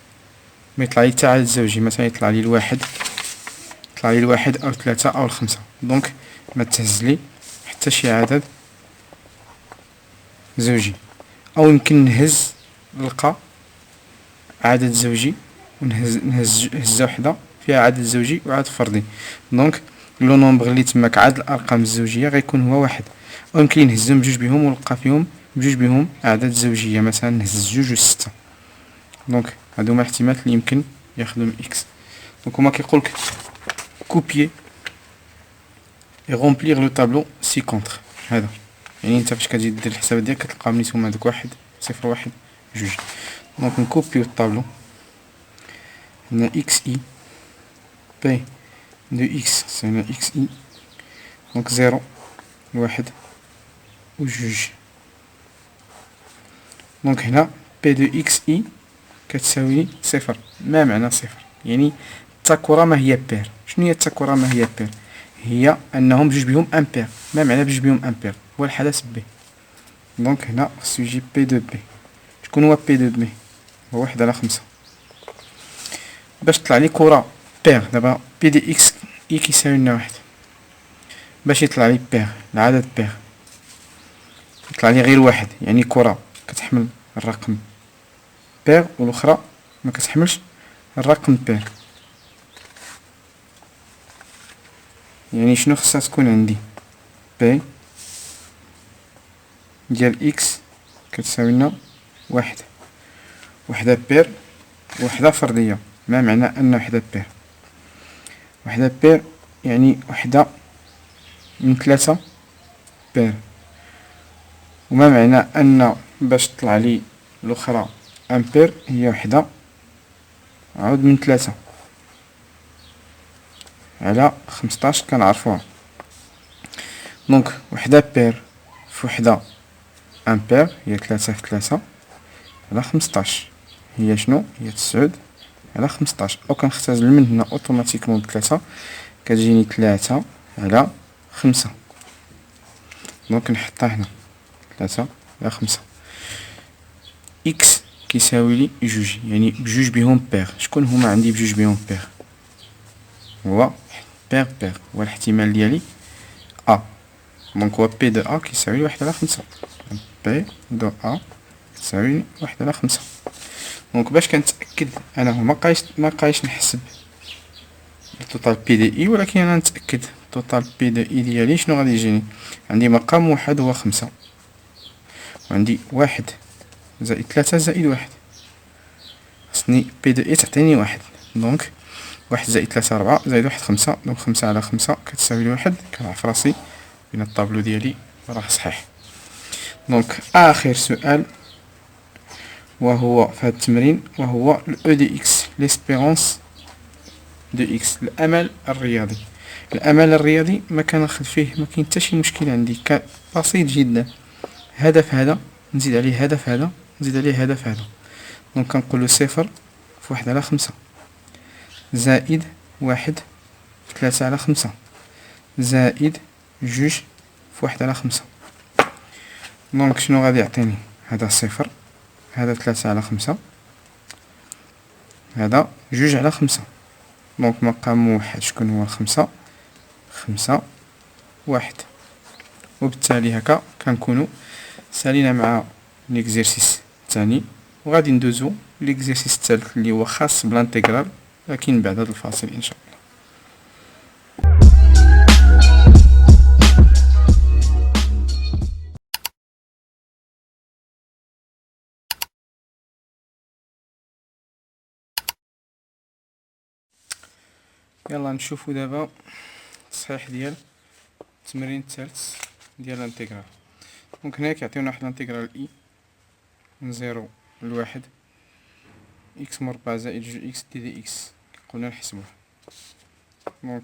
ما يطلع لي حتى عدد زوجي، مثلا يطلع لي الواحد، يطلع لي الواحد أو الثلاثة أو الخمسة. دونك ما تهز لي حتى شي عدد زوجي. أو يمكن نهز نلقى عدد زوجي ونهز هزة وحدة فيها عدد زوجي وعدد فردي. دونك لو نومبر اللي تماك عدد الأرقام الزوجية غيكون هو واحد. أو يمكن نهزهم بجوج بهم ونلقى فيهم بجوج بهم أعداد زوجية، مثلا نهز جوج و ستة. دونك هادو هما الاحتمالات اللي يمكن يخدم إكس. دونك هما كيقولك كوبيي اي غومبليغ لو طابلو سي كونتر. هذا يعني انت فاش كتجي دير الحساب ديالك كتلقى منيتهم هادوك واحد صفر واحد جوج. دونك نكوبيو الطابلو، عندنا اكس اي بي دو اكس سينا اكس اي، دونك زيرو واحد و جوج. دونك هنا بي دو اكس اي كتساوي صفر. ما معنى صفر؟ يعني التاكورا ما هي بير. شنو هي التاكورا ما هي بير؟ هي انهم بجوج بهم ان بير. ما معنى بجوج بهم ان بير؟ هو الحدث بي. دونك هنا خصو يجي بي دو بي. شكون هو بي دو بي؟ هو واحد على خمسة. باش تطلع لي كرة بير، دابا بي دي اكس اي كيساوي لنا واحد، باش يطلع لي بير العدد بير يطلع لي غير واحد، يعني كرة كتحمل الرقم بير والاخرى ما كتحملش الرقم بير. يعني شنو خصها تكون عندي؟ بي ديال اكس كتساوي لنا واحد، وحدة بير وحدة فردية. ما معنى ان وحدة بير؟ وحدة بير يعني وحدة من ثلاثة بير. وما معنى ان باش تطلع لي الاخرى ان بير هي وحدة عود من ثلاثة على خمسطاش كنعرفوها. دونك وحدة بير في وحدة ان بير هي ثلاثة في ثلاثة على خمسطاش، هي شنو؟ هي تسعود على خمسطاش. او كنختزل من هنا اوتوماتيكمون بثلاثة كتجيني ثلاثة على خمسة. دونك نحطها هنا ثلاثة على خمسة. اكس كيساوي لي جوج، يعني بجوج بهم بير. شكون هما عندي بجوج بهم بير؟ هو بير هو الاحتمال ديالي ا. دونك هو بي دو ا كيساوي واحد على خمسة. بي دو ا كتساوي واحد على خمسة. دونك باش كنتأكد انا ما بقايش نحسب التوتال بي دي اي، ولكن انا نتأكد التوتال بي دي اي ديالي شنو غادي يجيني. عندي مقام واحد هو خمسة، وعندي واحد زائد ثلاثة زائد واحد، خصني بي دو اي تعطيني واحد. دونك واحد زائد ثلاثة ربعة زائد واحد خمسة. دونك خمسة على خمسة كتساوي لي واحد. كنعرف راسي بين الطابلو ديالي راه صحيح. دونك اخر سؤال وهو في هذا التمرين، وهو الاو دي اكس ليسبيرونس دو اكس، الامل الرياضي. الامل الرياضي ما كناخذ فيه ما كاين حتى شي مشكل عندي، بسيط جدا. هدف هذا نزيد عليه هدف هذا نزيد عليه هدف هذا. دونك كنقولو صفر في واحد على خمسة زائد واحد في ثلاثة على خمسة زائد جوج في واحد على خمسة. دونك شنو غادي يعطيني؟ هذا صفر، هذا ثلاثة على خمسة، هذا جوج على خمسة. دونك مقام موحد شكون هو الخمسة؟ خمسة واحد. وبالتالي هكا كنكونو سالينا مع ليكزيرسيس الثاني، وغادي ندوزو ليكزيرسيس الثالث اللي هو خاص بلانتيغرال، لكن بعد هذا الفاصل ان شاء الله. يلا نشوفو دابا التصحيح ديال التمرين الثالث ديال الانتيغرال. دونك هنا كيعطيونا واحد الانتيغرال اي من زيرو لواحد اكس مربع زائد جوج اكس دي دي اكس، قلنا نحسبوه. دونك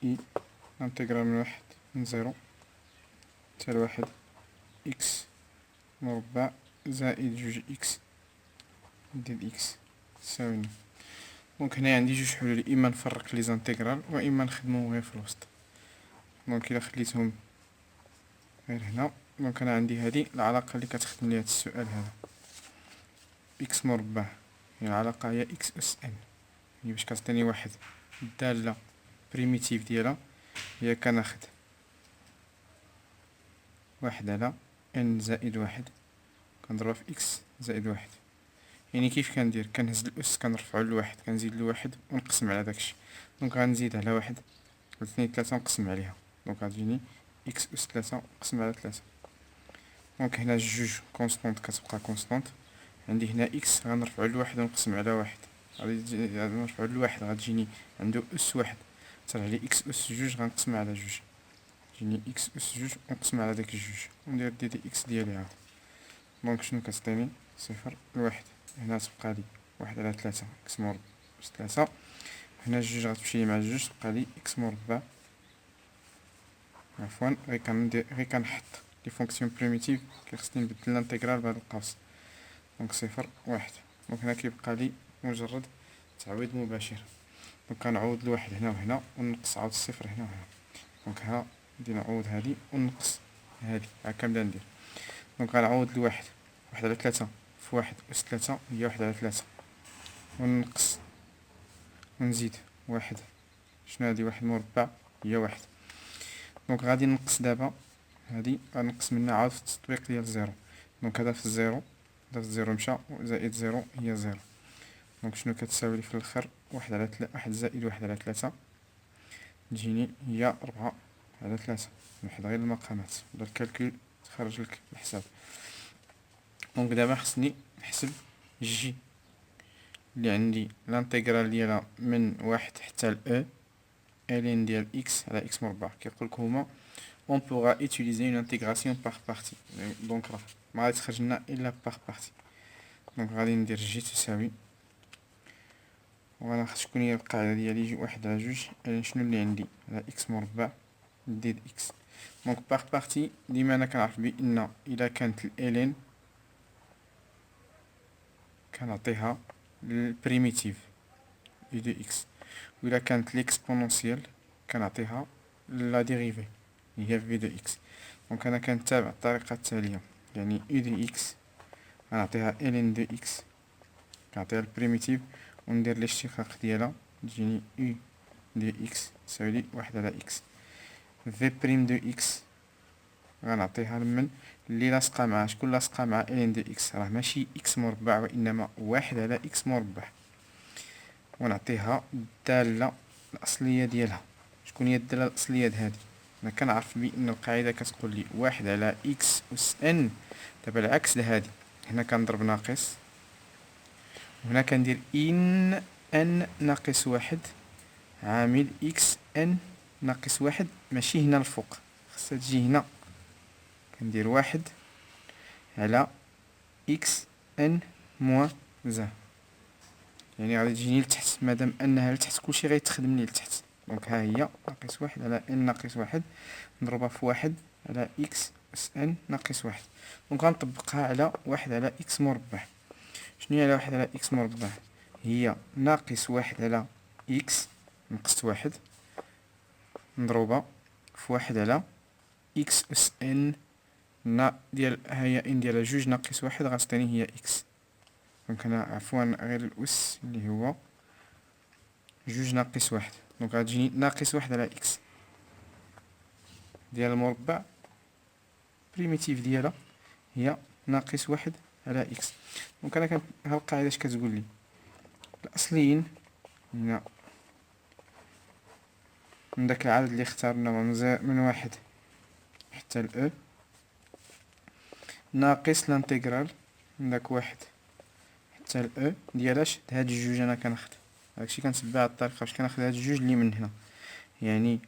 اي انتيغرال من واحد من 0 حتى لواحد إكس مربع زائد جوج إكس ديال إكس تساوي. دونك هنا عندي جوج حلول، إما نفرق لي زانتيغرال وإما نخدمو غير في الوسط. دونك إلا خليتهم غير هنا، دونك أنا عندي هادي العلاقة اللي كتخدم لي هاد السؤال هذا. إكس مربع هي العلاقة هي إكس أس إن، هي باش كتعطيني واحد الدالة بريميتيف ديالها هي كناخد واحد على إن زائد واحد كنضربها في إكس زائد واحد. يعني كيف كندير؟ كنهز الأس كنرفعو لواحد كنزيد لواحد ونقسم على داكشي. دونك غنزيد على واحد اثنين ثلاثة ونقسم عليها، دونك غتجيني إكس أس ثلاثة نقسم على ثلاثة. دونك هنا جوج كونستونت كتبقى كونستونت، عندي هنا إكس غنرفعو لواحد ونقسم على واحد، غادي نرفعو لواحد غتجيني عندو أس واحد، ترجع لي إكس أس جوج غنقسم على جوج، تجيني إكس أس جوج ونقسم على داك الجوج وندير دي إكس ديالي عاود. دونك شنو كتعطيني؟ صفر لواحد. هنا تبقى لي واحد على ثلاثة إكس مربع أس ثلاثة، هنا جوج غتمشي مع جوج تبقى لي إكس مربع، عفوا غير كنحط لي فونكسيون بريميتيف كيخصني نبدل الانتيغرال بهاد القوس. دونك صفر واحد، دونك هنا كيبقى لي مجرد تعويض مباشر. دونك كنعوض الواحد هنا وهنا ونقص عاود الصفر هنا وهنا. دونك ها ندير نعوض هادي ونقص هادي ها كنبدا ندير. دونك غنعوض الواحد، واحد على ثلاثة في واحد أس ثلاثة هي واحد على ثلاثة، ونقص ونزيد واحد، شنو هادي؟ واحد مربع هي واحد. دونك غادي نقص دابا هادي غنقص منها عاود في التطبيق ديال زيرو. دونك هذا في الزيرو، هذا في الزيرو مشى زائد زيرو هي زيرو. دونك شنو كتساوي لي في الاخر؟ واحد على واحد زائد واحد على ثلاثة تجيني هي ربعة على ثلاثة. نحط غير المقامات ولا الكالكول تخرج لك الحساب. دونك دابا خصني نحسب جي اللي عندي الانتيغرال ديالها من واحد حتى ل ln ديال x على x مربع. كيقولك هما on pourra utiliser une intégration par partie. دونك راه ما غادي تخرج لنا الا par partie. دونك غادي ندير جي تساوي، وغناخد شكون هي القاعدة ديالي؟ واحد على جوج على شنو اللي عندي على x مربع ديد x. دونك par partie ديما انا كنعرف بان الا كانت ln كنعطيها للبريميتيف اي دو اكس، وإلا كانت ليكسبونونسيال كنعطيها لا ديريفي هي في دو اكس. دونك انا كنتابع الطريقة التالية، يعني اي دو اكس غنعطيها الين دو اكس كنعطيها البريميتيف وندير الاشتقاق ديالها تجيني اي دو اكس تساوي لي واحد على اكس. في بريم دو اكس غنعطيها لمن اللي لاصقة مع شكون لاصقة مع الين دو اكس، راه ماشي اكس مربع وانما واحد على اكس مربع، ونعطيها الدالة الأصلية ديالها. شكون هي الدالة الأصلية هادي؟ أنا كنعرف بأن القاعدة كتقول لي واحد على إكس أس إن. دابا العكس لهادي، هنا كنضرب ناقص وهنا كندير إن ناقص واحد عامل إكس إن ناقص واحد، ماشي هنا الفوق خاصها تجي هنا، كندير واحد على إكس إن موان زان، يعني غادي تجيني لتحت مادام انها لتحت كلشي غيتخدم لي لتحت. دونك ها هي ناقص واحد على ان ناقص واحد نضربها في واحد على اكس اس ان ناقص واحد. دونك غنطبقها على واحد على اكس مربع. شنو هي على واحد على اكس مربع؟ هي ناقص واحد على اكس نقصت واحد نضربها في واحد على اكس اس ان ديال هي ان ديال جوج ناقص واحد غتعطيني هي اكس. دونك هنا عفوا غير الأس اللي هو جوج ناقص واحد، دونك غتجيني ناقص واحد على إكس ديال المربع بريميتيف ديالها هي ناقص واحد على إكس. دونك أنا ها القاعدة اش كتقول لي؟ الأصليين هنا من داك العدد اللي اختارنا من واحد حتى ل ناقص لانتيغرال من داك واحد حتى ل ديالاش هاد الجوج. أنا كناخد داكشي كنتبع هاد الطريقة باش كناخد هاد الجوج اللي من هنا، يعني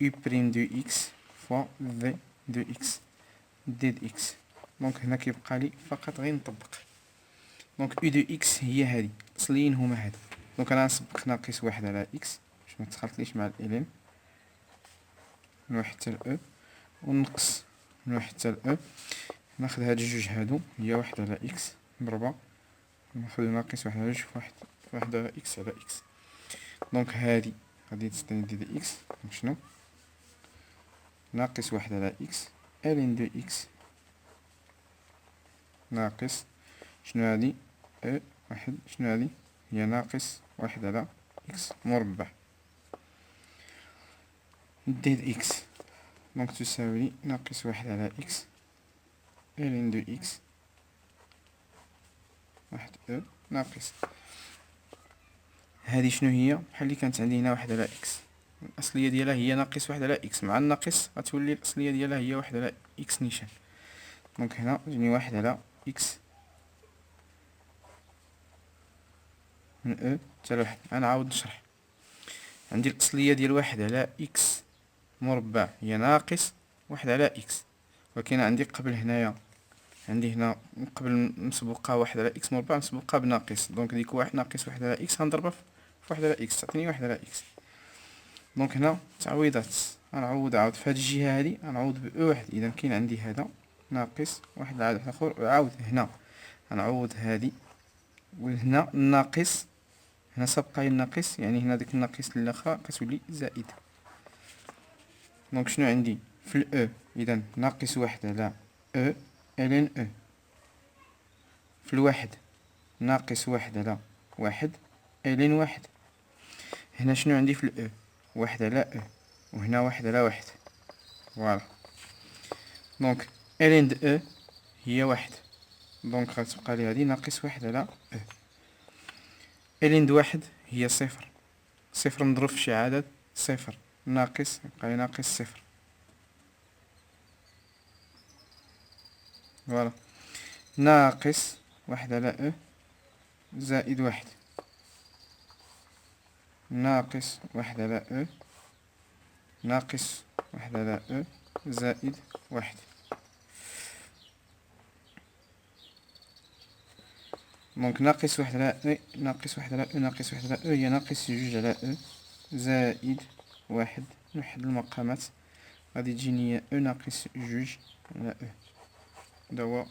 u بريم دو اكس فوا في دو اكس ديد اكس. دونك هنا كيبقى لي فقط غير نطبق. دونك u دو اكس هي هادي، الاصليين هما هادو. دونك انا نسبق ناقص واحد على اكس باش ما تخلطليش مع الالين، من واحد حتى ل أ، ونقص من واحد حتى ل أ. ناخد هاد الجوج هادو، هي واحد على إكس مضروبة، ناخدو ناقص واحد على جوج في واحد على إكس على إكس. دونك هادي غادي تستني دي إكس، دونك شنو؟ ناقص واحد على إكس ألين دو إكس ناقص شنو هادي؟ أ واحد. شنو هادي؟ هي ناقص واحد على إكس مربع ديد إكس. دونك تساوي ناقص واحد على إكس ألين دو إكس واحد أ ناقص هادي شنو هي؟ بحال اللي كانت عندي هنا واحد على إكس، الأصلية ديالها هي ناقص واحد على إكس، مع الناقص غتولي الأصلية ديالها هي واحد على إكس نيشان. دونك هنا تجيني واحد على إكس من أ حتى لواحد. غنعاود نشرح. عندي الأصلية ديال واحد على إكس مربع هي ناقص واحد على إكس، ولكن عندي قبل هنايا، عندي هنا قبل مسبوقة واحد على إكس مربع مسبوقة بناقص، دونك ديك واحد ناقص واحد على إكس غنضربها في واحد على إكس تعطيني واحد على إكس. دونك هنا تعويضات، غنعوض عاود في هاد الجهة هادي غنعوض ب أ واحد، إذا كاين عندي هذا ناقص واحد على واحد آخر، وعاود هنا غنعوض هادي، وهنا الناقص هنا سبق لي الناقص، يعني هنا ديك الناقص الأخرى كتولي زائد. دونك شنو عندي في الأ؟ إذا ناقص واحد على أ ألين أ. في الواحد ناقص واحد على واحد ألين واحد. هنا شنو عندي في الأ؟ واحد على أ، وهنا واحد على واحد. فوالا. دونك ألين د أ هي واحد، دونك غتبقى لي هادي ناقص واحد على أ. ألين د واحد هي صفر، صفر مضروب في شي عدد صفر، ناقص يبقى لي ناقص صفر. فوالا. ناقص واحد على أ زائد واحد، ناقص واحد على أ ناقص واحد على أ زائد واحد. دونك ناقص واحد على أ ناقص واحد على أ ناقص واحد على أ هي ناقص جوج على أ زائد واحد. نوحد المقامات، غادي تجيني أ ناقص جوج على أ. هذا هو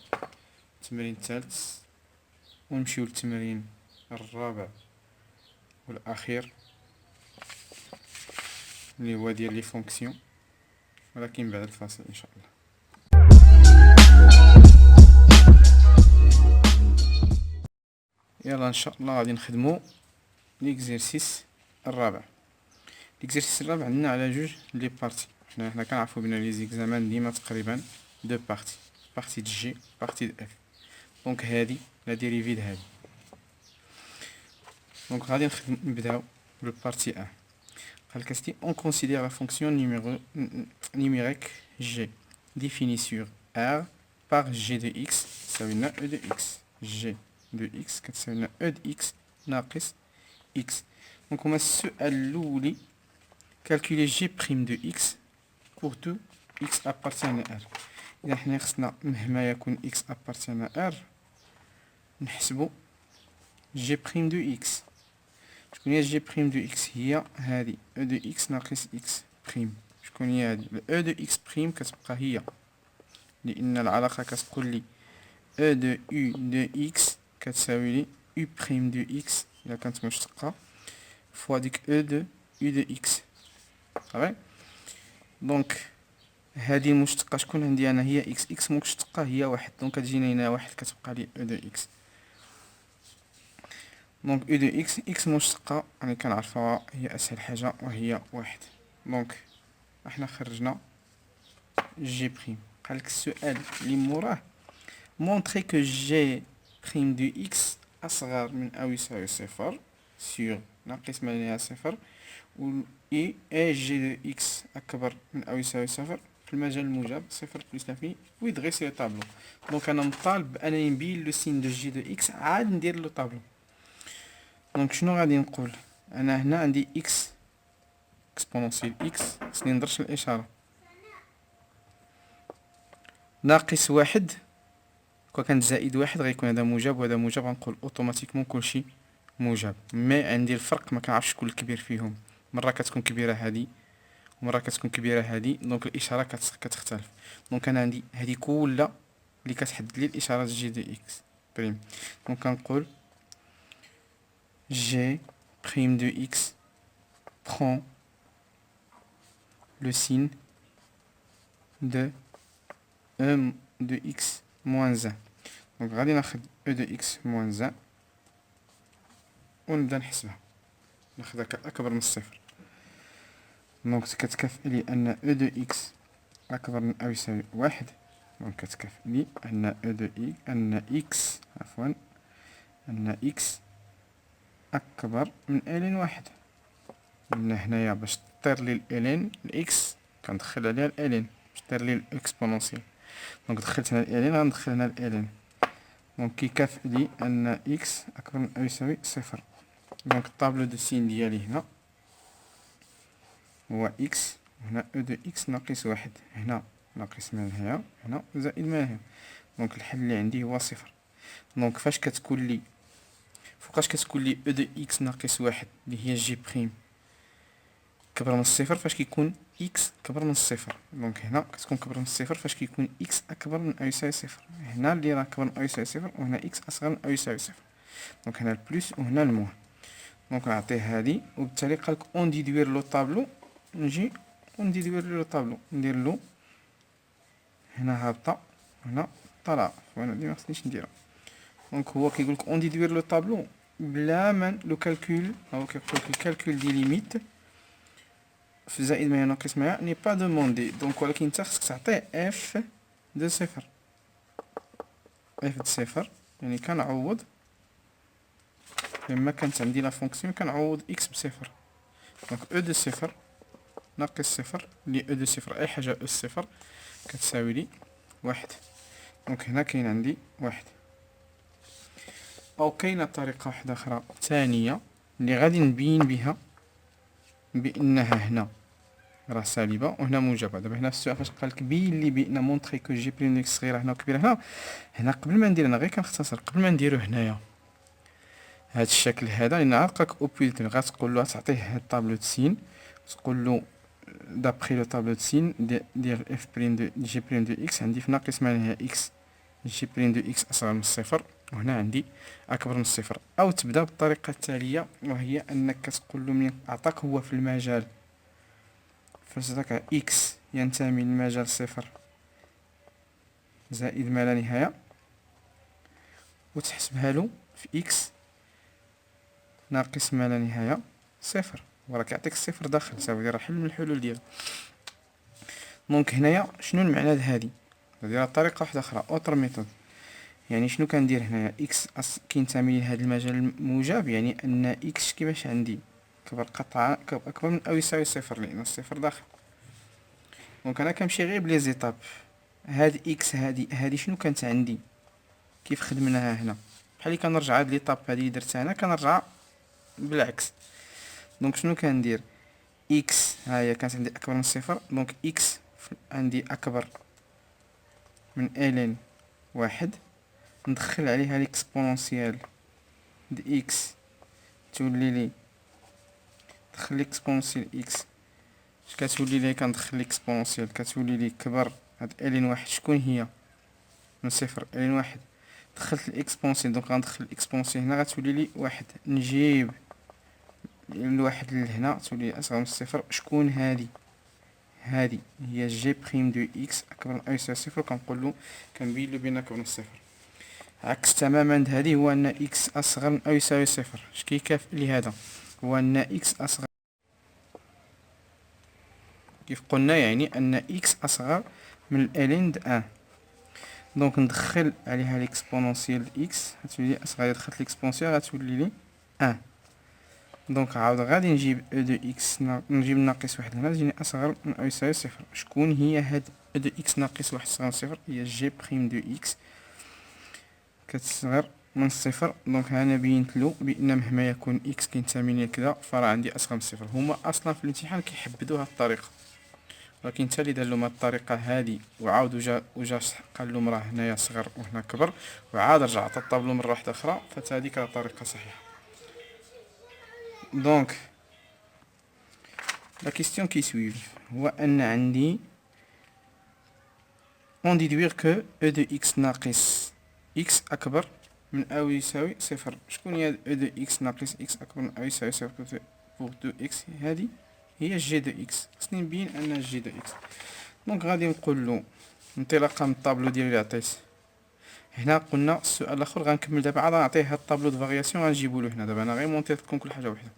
التمرين الثالث، ونمشيو للتمرين الرابع والأخير اللي هو ديال لي فونكسيون، ولكن بعد الفاصل إن شاء الله. يلا ان شاء الله غادي نخدمو ليكزيرسيس الرابع. ليكزيرسيس الرابع عندنا على جوج لي بارتي. حنا كنعرفو بان لي زيكزامان ديما تقريبا دو بارتي، بارتي د جي بارتي د اف. دونك هادي لا ديريفي د هادي. دونك غادي نبداو بالبارتي ا. قالك اسيدي on considère la fonction numérique g définie sur R par g de x تساوي لنا e de x. g de x كتساوي لنا e de x ناقص x. دونك هما السؤال الأولي calculer g prime de x pour tout x appartient à R. إذا حنا خصنا مهما يكون x appartient à R نحسبو g prime de x. شكون هي جي بريم دو اكس؟ هي هادي او دو اكس ناقص اكس بريم. شكون هي هادي؟ او دو اكس بريم كتبقى هي، لان العلاقه كتقول لي او دو يو دو اكس كتساوي لي يو بريم دو اكس الا كانت مشتقه فوا ديك او دو يو دو اكس. صافي. دونك هادي المشتقه شكون عندي انا؟ هي اكس. اكس مشتقه هي واحد، دونك كتجيني هنا واحد كتبقى لي او دو اكس. دونك او دو اكس، اكس مشتقة راني كنعرفوها هي اسهل حاجة وهي واحد. دونك احنا خرجنا جي بريم. قالك السؤال اللي موراه مونطري كو جي بريم دو اكس اصغر من او يساوي صفر سيغ ناقص ما لها صفر، و اي جي دو اكس اكبر من او يساوي صفر في المجال الموجب صفر بلس لافيني وي دغيسي لو طابلو. دونك انا مطالب بانني نبين لو سين دو جي دو اكس عاد ندير لو طابلو. دونك شنو غادي نقول؟ انا هنا عندي اكس اكسبونونسيال اكس، خصني ندرش الاشاره ناقص واحد. كون كانت زائد واحد غيكون هذا موجب وهذا موجب، غنقول اوتوماتيكمون كلشي موجب. مي عندي الفرق ما كنعرفش شكون الكبير فيهم، مره كتكون كبيره هذه ومرة كتكون كبيرة هادي، دونك الاشارة كتختلف. دونك انا عندي هادي كلها اللي كتحدد لي الاشارات جي دو اكس بريم. دونك كنقول جي بريم دو اكس prend le signe de e de x moins 1. دونك غادي ناخد e de x moins 1 ونبدا نحسبها، ناخدها كأكبر من الصفر. دونك كتكافئ لي ان e de x أكبر من أو يساوي واحد. دونك كتكافئ لي أن e de x أن x عفوا أن x أكبر من ألين واحد. من هنايا باش طير لي الألين الإكس كندخل عليها الألين باش طير لي الإكسبونونسيال. دونك دخلت هنا الألين غندخل هنا الألين. دونك كيكافئ لي أن إكس أكبر من أو يساوي صفر. دونك الطابلو دو سين ديالي هنا هو إكس، هنا أو دو إكس ناقص واحد، هنا ناقص من هنا، هنا زائد من هنا. دونك الحل اللي عندي هو صفر. دونك فاش كتكون لي فوقاش كتكون لي أو دو إكس ناقص واحد اللي هي جي بريم كبر من الصفر فاش كيكون إكس كبر من الصفر. دونك هنا كتكون كبر من الصفر فاش كيكون إكس أكبر من أو يساوي صفر. هنا اللي راه كبر من أو يساوي صفر، وهنا إكس أصغر من أو يساوي صفر. دونك هنا البلوس وهنا الموان. دونك نعطيه هادي، وبالتالي قالك اون ديدوير لو طابلو. نجي ونديدوير لو طابلو، ندير له هنا هابطة وهنا طالعة، وانا اللي مخصنيش نديرها. دونك هو كيقولك اون ديدوير لو طابلو بلا ما لو كالكول، هو كيقولك الكالكول دي ليميت في زائد ما يناقص ما ني با دوموندي. دونك ولكن نتا خصك تعطيه اف دو صفر. اف دو صفر يعني كنعوض لما كانت عندي لا فونكسيون كنعوض اكس بصفر. دونك او دو صفر ناقص صفر لي او دو صفر اي حاجة او صفر كتساوي لي واحد. دونك هنا كاين عندي واحد. او كاينة طريقة واحدة اخرى ثانية اللي غادي نبين بها بانها هنا راه سالبة وهنا موجبة. دابا هنا في السؤال فاش قالك بين لي بان مونطري كو جي بريم اكس صغيرة هنا وكبيرة هنا، هنا قبل ما ندير انا غير كنختصر قبل ما نديرو هنايا هاد الشكل هذا، لان عرقك اوبيلتر غتقول له تعطيه هاد الطابلو د سين، تقول له دابخي لو طابلو د سين ديال اف بريم دو جي بريم دو اكس عندي في ناقص ما نهاية اكس جي بريم دو اكس اصغر من الصفر، وهنا عندي اكبر من الصفر. او تبدا بالطريقة التالية، وهي انك كتقول له من عطاك هو في المجال فاش داك اكس ينتمي للمجال صفر زائد ما لا نهاية، وتحسبها له في اكس ناقص ما لا نهاية صفر، وراك يعطيك الصفر داخل صافي راه حل من الحلول ديالو. دونك هنايا شنو المعنى د هادي؟ هادي راه طريقة واحدة اخرى اوتر ميثود. يعني شنو كندير هنايا اكس كينتمي لهذا المجال الموجب، يعني ان اكس كيفاش عندي كبر قطعة اكبر من او يساوي صفر لان الصفر داخل. دونك انا كنمشي غير بلي زيتاب. هاد اكس هادي شنو كانت عندي كيف خدمناها هنا، بحال اللي كنرجع هاد ليطاب هادي اللي درتها هنا كنرجع بالعكس. دونك شنو كندير اكس هاهي كانت عندي اكبر من صفر، دونك اكس عندي اكبر من الين واحد، ندخل عليها ليكسبونونسيال د اكس تولي لي ندخل ليكسبونونسيال اكس اش كتولي لي، كندخل ليكسبونونسيال كتولي لي كبر هاد الين واحد شكون هي من صفر الين واحد، دخلت الاكسبونسيال دونك غندخل الاكسبونسيال هنا غتولي لي واحد، نجيب الواحد لهنا تولي اصغر من الصفر. شكون هادي هي جي بريم دو اكس اكبر من او يساوي صفر، وكنقول له كنبين له بين اكبر من الصفر. عكس تماما هادي هو ان اكس اصغر من او يساوي صفر. اش كيكافئ لي هذا هو ان اكس اصغر، كيف قلنا يعني ان اكس اصغر من الالين د ان. دونك ندخل عليها ليكسبونونسيال اكس غتولي اصغر، دخلت ليكسبونسيال غتولي لي ان. دونك عاود غادي نجيب او دو اكس نجيب ناقص واحد هنا تجيني اصغر من او يساوي صفر. شكون هي هاد او دو اكس ناقص واحد صغر من صفر؟ هي جي بريم دو اكس كتصغر من الصفر. دونك انا بينت له بان مهما يكون اكس كينتمي لكذا فراه عندي اصغر من صفر. هما اصلا في الامتحان كيحبدوا هاد الطريقه، ولكن حتى اللي دار لهم هاد الطريقه هادي وعاود وجا قال لهم راه هنايا صغر وهنا كبر، وعاد رجع عطى الطابلو مره واحده اخرى، فهاديك راه طريقه صحيحه. دونك لا كيستيون كي سويف هو ان عندي اون ديدوير كو او دو اكس ناقص اكس اكبر من او يساوي صفر. شكون هي او دو اكس ناقص اكس اكبر من او يساوي صفر بوغ دو اكس؟ هذه هي جي دو اكس. خصني نبين ان جي دو اكس. دونك غادي نقولو انطلاقا من الطابلو ديالي اللي عطيت هنا. قلنا السؤال الاخر غنكمل دابا عاد غنعطيه هاد الطابلو دو فارياسيون غنجيبولو هنا. دابا انا غير مونطيت لكم كل حاجه وحده.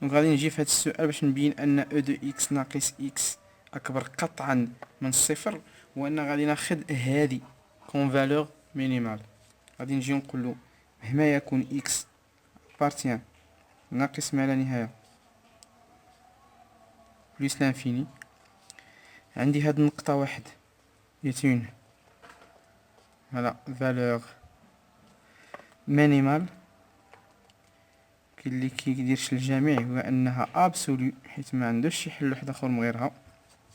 دونك غادي نجي في هاد السؤال باش نبين ان او دو اكس ناقص اكس اكبر قطعا من الصفر، وان غادي ناخد هادي كون فالور مينيمال. غادي نجي نقولو مهما يكون اكس بارتيان ناقص ما لا نهايه بليس لانفيني، عندي هاد النقطه واحد يتون فوالا فالور مينيمال اللي كيديرش الجميع، هو انها ابسولو حيت ما عندوش شي حل واحد اخر من غيرها،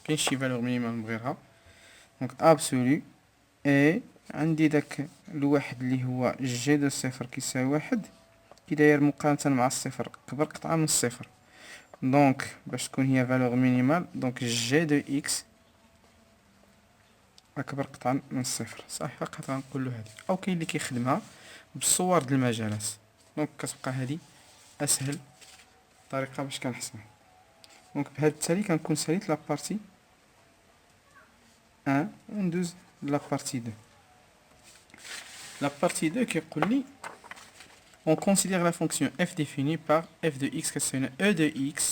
كاين شي فالور مينيمال من غيرها. دونك ابسولو اي عندي داك الواحد اللي هو جي دو صفر كيساوي واحد كي داير مقارنة مع الصفر كبر قطعة من الصفر. دونك باش تكون هي فالور مينيمال دونك جي دو اكس اكبر قطعة من الصفر. صحيح فقط غنقولو هادي، او كاين اللي كيخدمها بالصور د المجالات. دونك كتبقى هادي اسهل طريقة باش كنحسبها. دونك بهذا التالي كنكون ساليت لابارتي 1 وندوز لابارتي 2. لابارتي 2 كيقول لي on considère la fonction f définie par f de x كتساوي e de x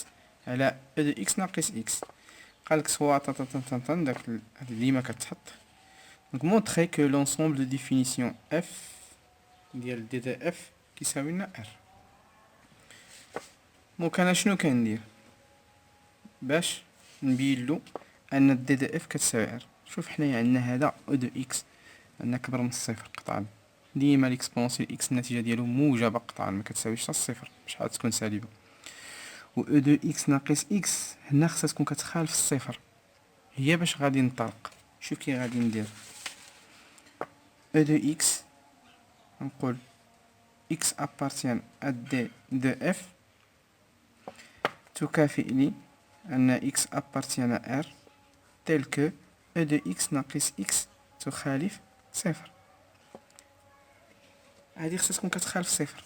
على e de x ناقص x. قالك سوا داك ديما كتحط. دونك montrer que l'ensemble de définition f ديال d de f كيساوي لنا r. دونك انا شنو كندير باش نبينلو ان d de f كتساوي r؟ شوف حنايا عندنا هذا e de x عندنا كبر من الصفر قطعا. ديما ليكسبونسيال اكس النتيجه ديالو موجبه قطعا ما كتساويش حتى الصفر، شحال تكون سالبه. و او دو اكس ناقص اكس هنا خصها تكون كتخالف الصفر. هي باش غادي نطرق. شوف كي غادي ندير او دو اكس نقول اكس ابارتيان ا دي دو اف تكافئ لي ان اكس ابارتيان ا ار تيل كو او دو اكس ناقص اكس تخالف صفر. هذه خصها تكون كتخالف صفر،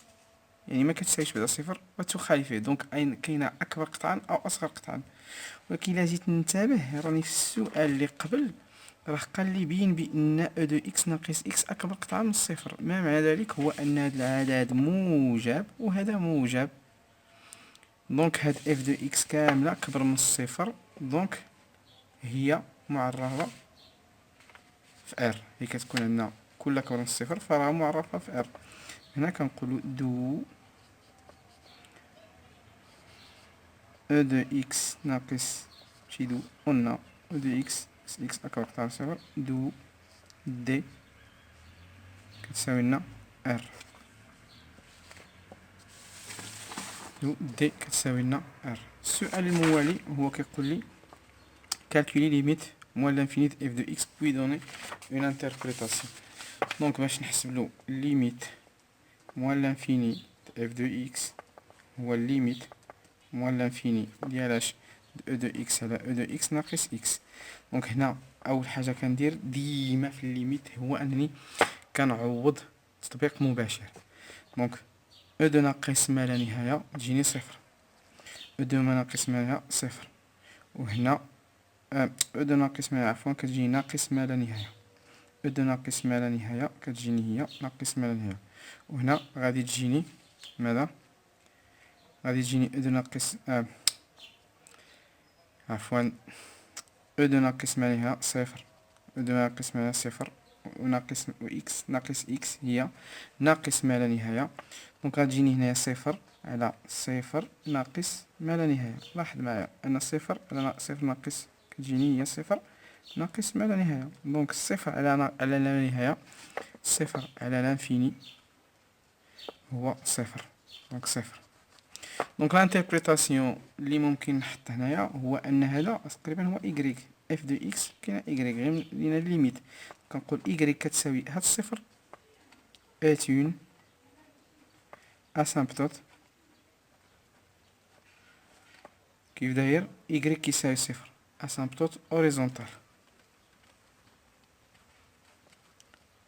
يعني ما كتساويش بعدا صفر وتخالفه. دونك اين كاينه اكبر قطعا او اصغر قطعا. ولكن الا جيت ننتبه راني في السؤال اللي قبل راه قال لي بين بان او دو اكس ناقص اكس اكبر قطعا من الصفر. ما معنى ذلك هو ان هذا العدد موجب وهذا موجب. دونك هاد اف دو اكس كامله اكبر من الصفر، دونك هي معرفه في ار. هي كتكون عندنا كل اكبر من الصفر فراه معرفه في ار. هنا كنقولوا دو او دو اكس ناقص ماشي دو قلنا او دو اكس اكس اكبر قطعة من صفر دو دي كتساوي لنا ار. دو دي كتساوي لنا ار. السؤال الموالي هو كيقول لي calculer limite moins l'infini de f de x puis donner une interprétation. دونك باش نحسب limite moins l'infini de f de x هو limite moins l'infini ديالاش e de x على e de x ناقص x. دونك هنا اول حاجه كندير ديما في الليميت هو انني كنعوض تطبيق مباشر. دونك e de ناقص ما لا نهايه تجيني صفر، e de ما ناقص ما لا نهايه صفر، وهنا e de ناقص ما عفوا كتجيني ناقص ما لا نهايه، e de ناقص ما لا نهايه كتجيني هي ناقص ما لا نهايه، وهنا غادي تجيني ماذا؟ غادي تجيني e de ناقص عفوا e de ناقص ما لا نهايه صفر، e de ناقص ما لا صفر، وناقص و اكس ناقص اكس هي ناقص ما لا نهايه. دونك غتجيني هنايا صفر على صفر ناقص ما لا نهايه. لاحظ معايا ان صفر على صفر ناقص كتجيني هي صفر ناقص ما لا نهايه. دونك صفر على لا نهايه، صفر على لانفيني هو صفر، دونك صفر. دونك لانتربريتاسيون اللي ممكن نحط هنايا هو ان هذا تقريبا هو ايكغيك اف دو اكس كاينه ايكغيك غير لينا ليميت. كنقول ايكغيك كتساوي هاد الصفر est une asymptote كيف داير إيكغيك كيساوي صفر، أسامبتوت أوريزونتال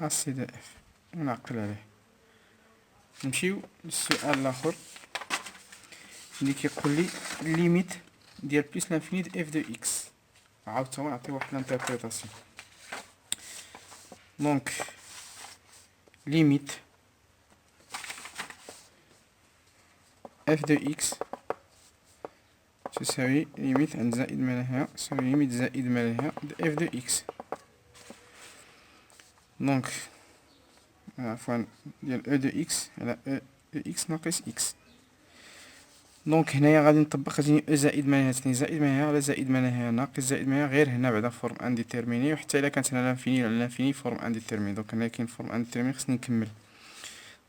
أسي دو إف، ونعقل عليه. نمشيو للسؤال الآخر اللي كيقول لي ليميت ديال بليس لانفيني د إف دو إكس، عاود تا هو نعطي واحد لانتربريتاسيون. دونك ليميت اف دو اكس تساوي ليميت عند زائد ما لا نهاية تساوي ليميت زائد ما لا نهاية د اف دو اكس. دونك عفوا ديال او دو اكس على او دو اكس ناقص اكس. دونك هنايا غادي نطبق، غتجيني او زائد ما لا نهاية زائد ما لا نهاية على زائد ما لا نهاية ناقص زائد ما لا نهاية، غير هنا بعدا فورم انديتيرميني، وحتى الا كانت هنا لانفيني على لانفيني فورم انديتيرميني. دونك هنايا كاين فورم انديتيرميني خصني نكمل.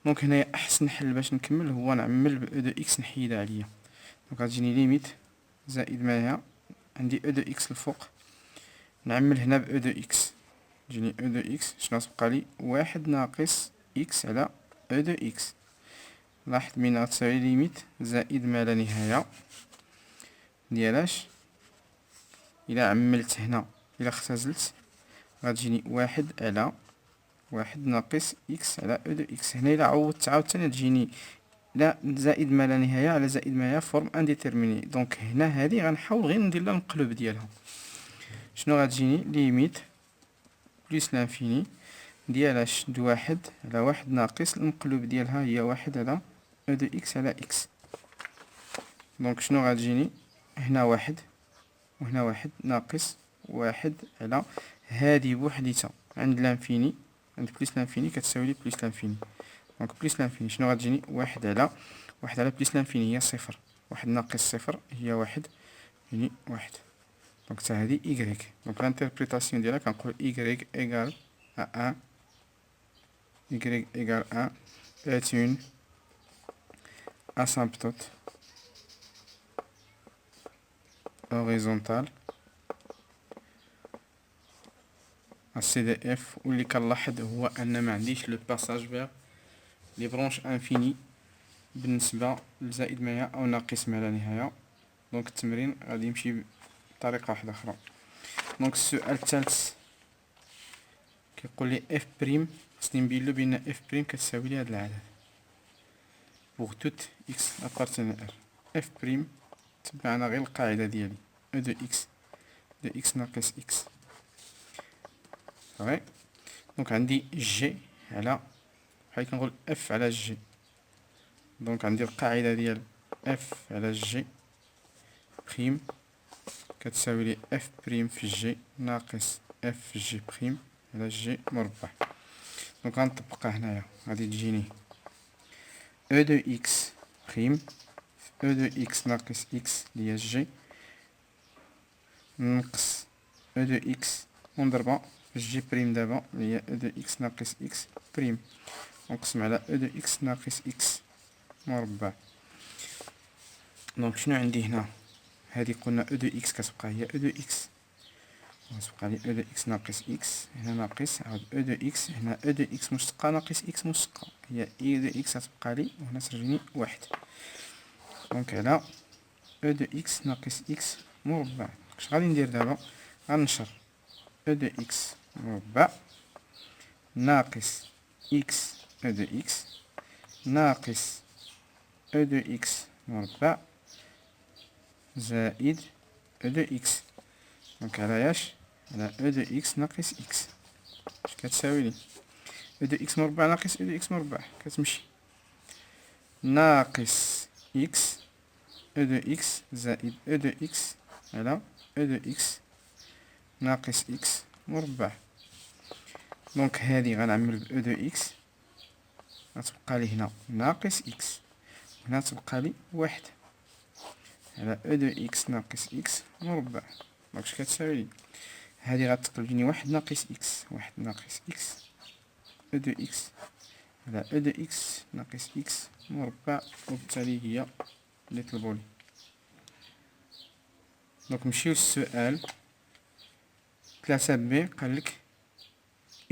دونك هنايا احسن حل باش نكمل هو نعمل ب او دو اكس نحيدها عليا. دونك غتجيني ليميت زائد ما لها عندي او دو اكس الفوق، نعمل هنا ب او دو اكس تجيني او دو اكس شنو تبقى لي واحد ناقص اكس على او دو اكس. لاحظ بينا غتساوي ليميت زائد ما لا نهاية ديالاش الى عملت هنا الى اختزلت غتجيني واحد على واحد ناقص اكس على او دو اكس. هنا الى عوضت عاوتاني تجيني لا زائد ما لا نهاية على زائد ما لا فورم انديتيرميني. دونك هنا هادي غنحاول غير ندير لها المقلوب ديالها. شنو غتجيني ليميت بليس لانفيني ديالاش د واحد على واحد ناقص المقلوب ديالها هي واحد على او دو اكس على اكس. دونك شنو غتجيني هنا واحد وهنا واحد ناقص واحد على هادي بوحديتها عند لانفيني عند بليس لانفيني كتساوي لي بليس لانفيني. دونك بليس لانفيني شنو غتجيني واحد على بليس لانفيني هي صفر، واحد ناقص صفر هي واحد يعني واحد. دونك تا هادي إيكغيك. دونك لانتربريتاسيون ديالها كنقول إيكغيك إيكال أ أن إيكغيك إيكال أن est une asymptote horizontale سي دي اف. واللي كنلاحظ هو ان ما عنديش لو باساج فيغ لي برونش انفيني بالنسبه لزائد ما او ناقص ما لا نهايه. دونك التمرين غادي يمشي بطريقه واحده اخرى. دونك السؤال الثالث كيقول لي اف بريم خصني نبين له بان اف بريم كتساوي لي هاد العدد بوغ توت اكس ابارتينير اف بريم تبعنا غير القاعده ديالي او دو اكس دو اكس ناقص اكس صافي. دونك عندي جي على بحال كنقول اف على جي. دونك عندي القاعده ديال اف على جي بريم كتساوي لي اف بريم في جي ناقص اف في جي بريم على جي مربع. دونك غنطبقها هنايا غادي تجيني او دو اكس بريم او دو اكس ناقص اكس اللي هي جي نقص او دو اكس ونضربها في جي بريم دابا اللي هي او دو اكس ناقص اكس بريم ونقسم على او دو اكس ناقص اكس مربع. دونك شنو عندي هنا هادي قلنا او دو اكس كتبقى هي او دو اكس غتبقى لي او دو اكس ناقص اكس هنا ناقص عاود او دو اكس هنا او دو اكس مشتقة ناقص اكس مشتقة هي اي دو اكس غتبقى لي وهنا ترجعني واحد. دونك على او دو اكس ناقص اكس مربع. اش غادي ندير دابا غنشر او دو اكس مربع ناقص اكس او دو اكس ناقص او دو اكس مربع زائد او دو اكس. دونك على ياش على او دو اكس ناقص اكس اش كتساوي لي او دو اكس مربع ناقص او دو اكس مربع كتمشي ناقص اكس او دو اكس زائد او دو اكس على او دو اكس ناقص اكس مربع. دونك هادي غنعمل ب او دو اكس غتبقى لي هنا ناقص اكس هنا تبقى لي واحد على او دو اكس ناقص اكس مربع. دونك اش كتساوي لي هادي غتقلبني واحد ناقص اكس واحد ناقص اكس او دو اكس على او دو اكس ناقص اكس مربع وبالتالي هي اللي طلبولي. دونك نمشيو للسؤال 3 بي قالك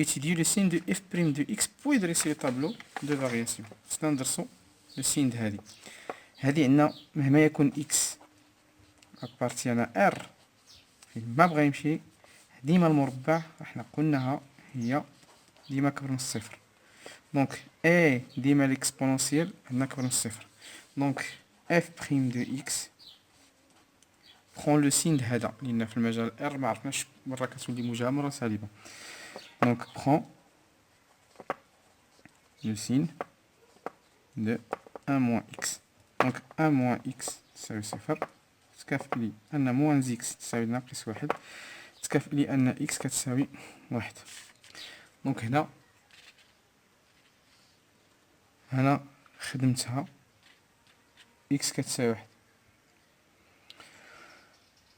étudier le signe de f' de x puis dresser le tableau de variation. ندرسو لو سين د هادي عندنا مهما يكون x هاك بارتي أنا ار فين ما بغا يمشي ديما المربع احنا قلناها هي ديما كبر من الصفر. دونك اي ديما ليكسبونونسيال عندنا كبر من الصفر. دونك اف بريم دو اكس برون لو سين هذا لأن في المجال ار ما عرفناش مرة كتولي موجبة مرة سالبة. دونك برون لو سين de 1 moins x. Donc 1 moins x تساوي صفر. تكافئ لي أن موان إكس تساوي ناقص واحد. تكافئ لي أن إكس كتساوي واحد. دونك هنا خدمتها إكس كتساوي واحد.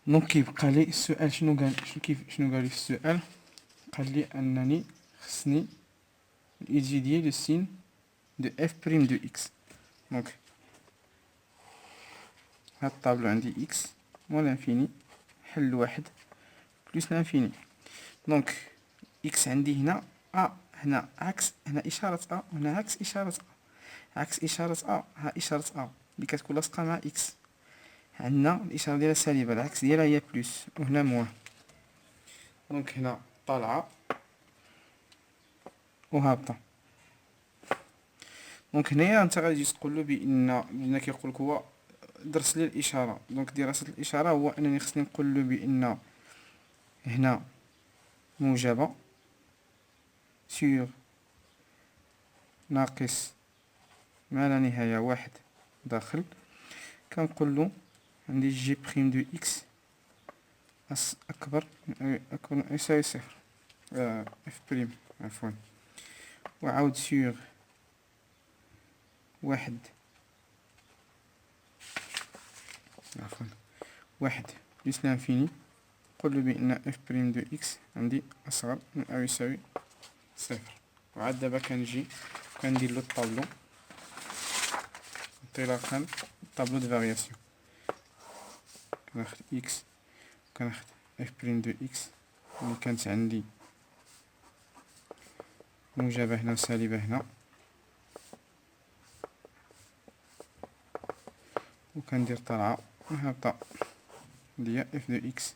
دونك كيبقى لي السؤال شنو قال لي في السؤال؟ قال لي أنني خصني إيتيديي لو سين دو اف بريم دو إكس. دونك هاد الطابلو عندي إكس موان لانفيني حل واحد بلس لانفيني. دونك إكس عندي هنا هنا عكس، هنا إشارة وهنا عكس إشارة عكس إشارة ها إشارة اللي كتكون لاصقة مع إكس. عندنا الإشارة ديالها سالبة، العكس ديالها هي بلس، وهنا موان. دونك هنا طالعة وهابطة. دونك هنايا انت غادي تقولو بأن كيقولك هو درس لي الإشارة. دونك دراسة الإشارة هو أنني خصني نقولو بأن هنا موجبة سور ناقص ما لا نهاية واحد داخل. كنقولو عندي جي بريم دو إكس أكبر من يساوي صفر. اف بريم عفوا، وعاود سور واحد عفوا واحد بلس لانفيني. نقولو بأن اف بريم دو إكس عندي أصغر من أو يساوي صفر. وعاد دابا كنجي كنديرلو الطابلو انطلاقا طابلو دو فارياسيون. كناخد إكس وكناخد اف بريم دو إكس اللي كانت عندي موجبة هنا وسالبة هنا، وكندير طالعة وهابطة ديال اف دو إكس.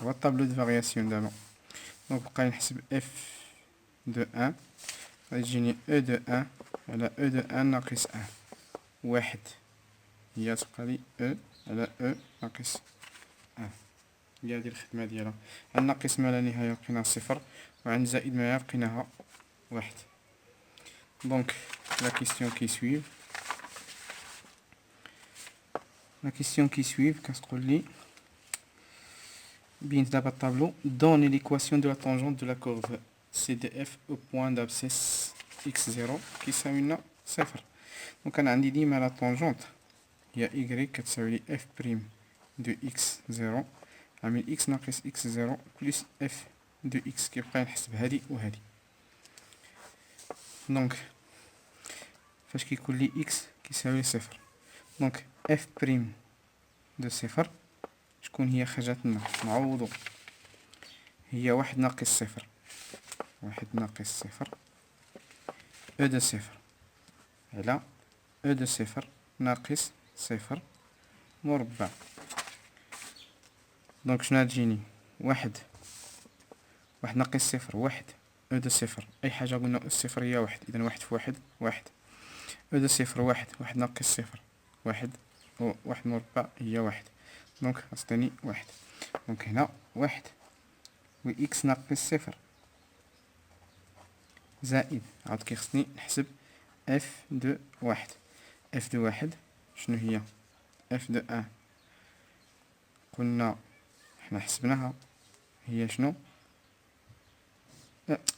هو الطابلو دو فارياسيون دابا. دونك بقى نحسب اف دو ان غادي تجيني او دو ان على او دو ان ناقص ان. واحد هي تبقى لي او على او ناقص ان. هي هادي الخدمة ديالها. عند ناقص ما لا نهاية لقيناها صفر، وعند زائد ما لقيناها واحد. دونك لا كيسيون كي سويف كتقول لي بين دابا الطابلو دوني ليكواسيون دو لا طونجونت دو لا كورف سي دي اف او بوان دابسيس اكس زيرو كيساوي لنا صفر. دونك انا عندي ديما لا طونجونت هي y كتساوي لي اف بريم دو اكس زيرو عامل اكس ناقص اكس زيرو بلس اف دو اكس. كيبقى نحسب هادي وهادي. دونك فاش كيكون لي اكس كيساوي لي صفر، دونك اف بريم دو صفر شكون هي خرجت لنا؟ نعوضو هي واحد ناقص صفر، واحد ناقص صفر او دو صفر على او دو صفر ناقص صفر مربع. دونك شنو غتجيني؟ واحد ناقص صفر واحد او دو صفر، اي حاجة قلنا او صفر هي واحد، اذا واحد في واحد واحد. او دو صفر واحد ناقص صفر واحد، و واحد مربع هي واحد. دونك غتعطيني واحد. دونك هنا واحد و اكس ناقص صفر زائد عاد كيخصني نحسب اف دو واحد. اف دو واحد شنو هي؟ اف دو ان قلنا حنا حسبناها هي شنو؟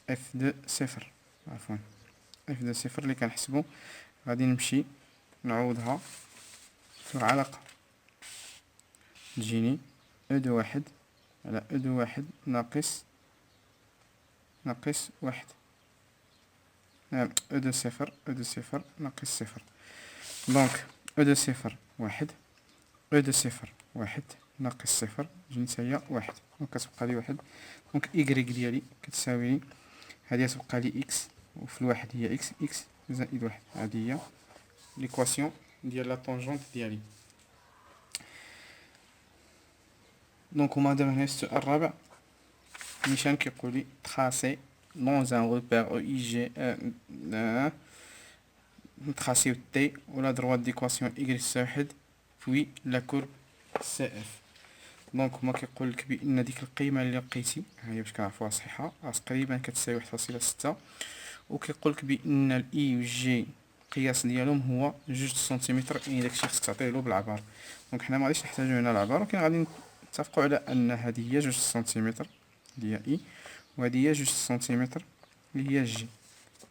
اف دو صفر عفوا، اف دو صفر اللي كنحسبو غادي نمشي نعوضها في العلاقة تجيني او دو واحد على او دو واحد ناقص واحد. او دو صفر ناقص صفر. دونك او دو صفر واحد، او دو صفر واحد ناقص صفر جنس هي واحد. دونك كتبقى لي واحد. دونك إيكغيك ديالي كتساوي لي هادي تبقى لي إكس، وفي الواحد هي إكس زائد واحد. هادي هي ليكواسيون ديال لا طونجونت ديالي. دونك هما دابا هنا السؤال الرابع نيشان كيقول لي تراسي دون ان روبير او اي جي نتراسيو تي ولا droite d'équation y تساوي واحد puis la courbe CF. دونك هما كيقول لك بان ديك القيمه اللي لقيتي ها هي باش كنعرفوها صحيحه تقريبا كتساوي 1.6 وكيقول لك بان الاي و جي القياس ديالهم هو 2 سنتيمتر يعني داكشي خصك تعطيه له بالعبار. دونك حنا ما غاديش نحتاجو هنا العبار ولكن غادي نتفقوا على ان هذه هي 2 سنتيمتر اللي هي اي وهذه هي 2 سنتيمتر اللي هي جي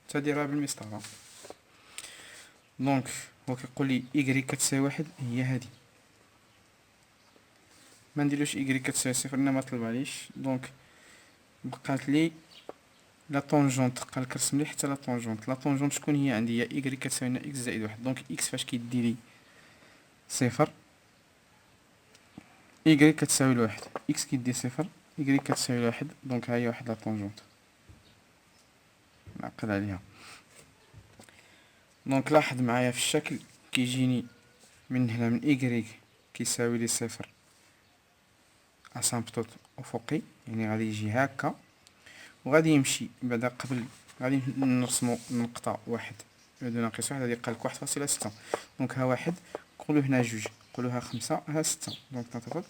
تديرها بالمسطره. دونك هو كيقول لي إيكغي كتساوي واحد هي هادي ما نديروش إيكغي كتساوي صفر لأن ما طلباليش. دونك بقات لي لا طونجونت قال كرسم لي حتى لا طونجونت شكون هي عندي هي إيكغي كتساوي لنا إكس زائد واحد. دونك إكس فاش كيدي لي صفر إيكغي كتساوي لواحد إكس كيدي صفر إيكغي كتساوي لواحد. دونك ها هي واحد لا طونجونت نعقل عليها. دونك لاحظ معايا في الشكل كيجيني من هنا من إيكغيك كيساوي لي صفر اسامبتوت افقي يعني غادي يجي هكا وغادي يمشي بعدا قبل غادي نرسمو نقطة واحد بعد ناقص واحد غادي يبقى لك 1.6. دونك ها واحد نقولو هنا جوج نقولو ها خمسة ها ستة. دونك نضغط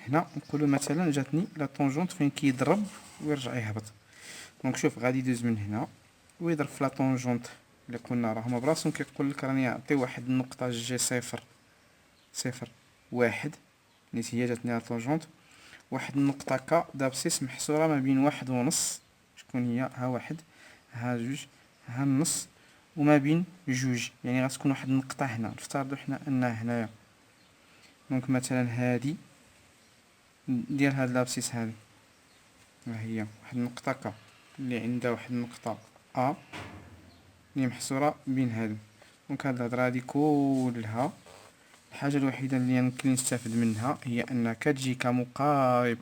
هنا نقولو مثلا جاتني لا طونجونت فين كيضرب ويرجع يهبط. دونك شوف غادي يدوز من هنا ويضرب في لا طونجونت اللي قلنا راه هما براسهم كيقول لك راني عطي واحد النقطة جي صفر صفر واحد نيت هي جاتني لا طونجونت واحد النقطة ك دابسيس محصورة ما بين واحد ونص شكون هي ها واحد ها جوج ها النص وما بين جوج يعني غتكون واحد النقطة هنا نفترضو حنا انها هنايا. دونك مثلا هادي ديال هاد لابسيس هادي ها هي واحد النقطة ك اللي عندها واحد النقطة ا اللي محصورة بين هادو. دونك هاد الهضرة هادي كلها الحاجة الوحيدة اللي يمكن نستافد منها هي انها كتجي كمقارب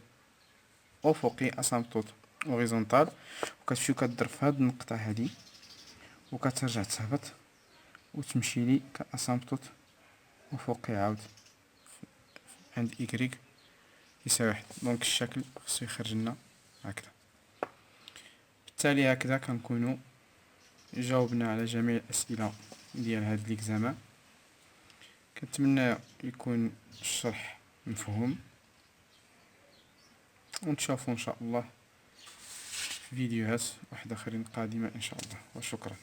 افقي اسامبتوت اوريزونتال وكتمشي كضرب في هاد النقطة هادي وكترجع تهبط وتمشي لي كاسامبتوت افقي عاود عند إيكغيك يساوي واحد. دونك الشكل خصو يخرج لنا هكذا. بالتالي هكذا كنكونو جاوبنا على جميع الأسئلة ديال هاد ليكزامان. كنتمنى يكون الشرح مفهوم ونتشافوا ان شاء الله في فيديوهات واحدة اخرين قادمة ان شاء الله وشكرا.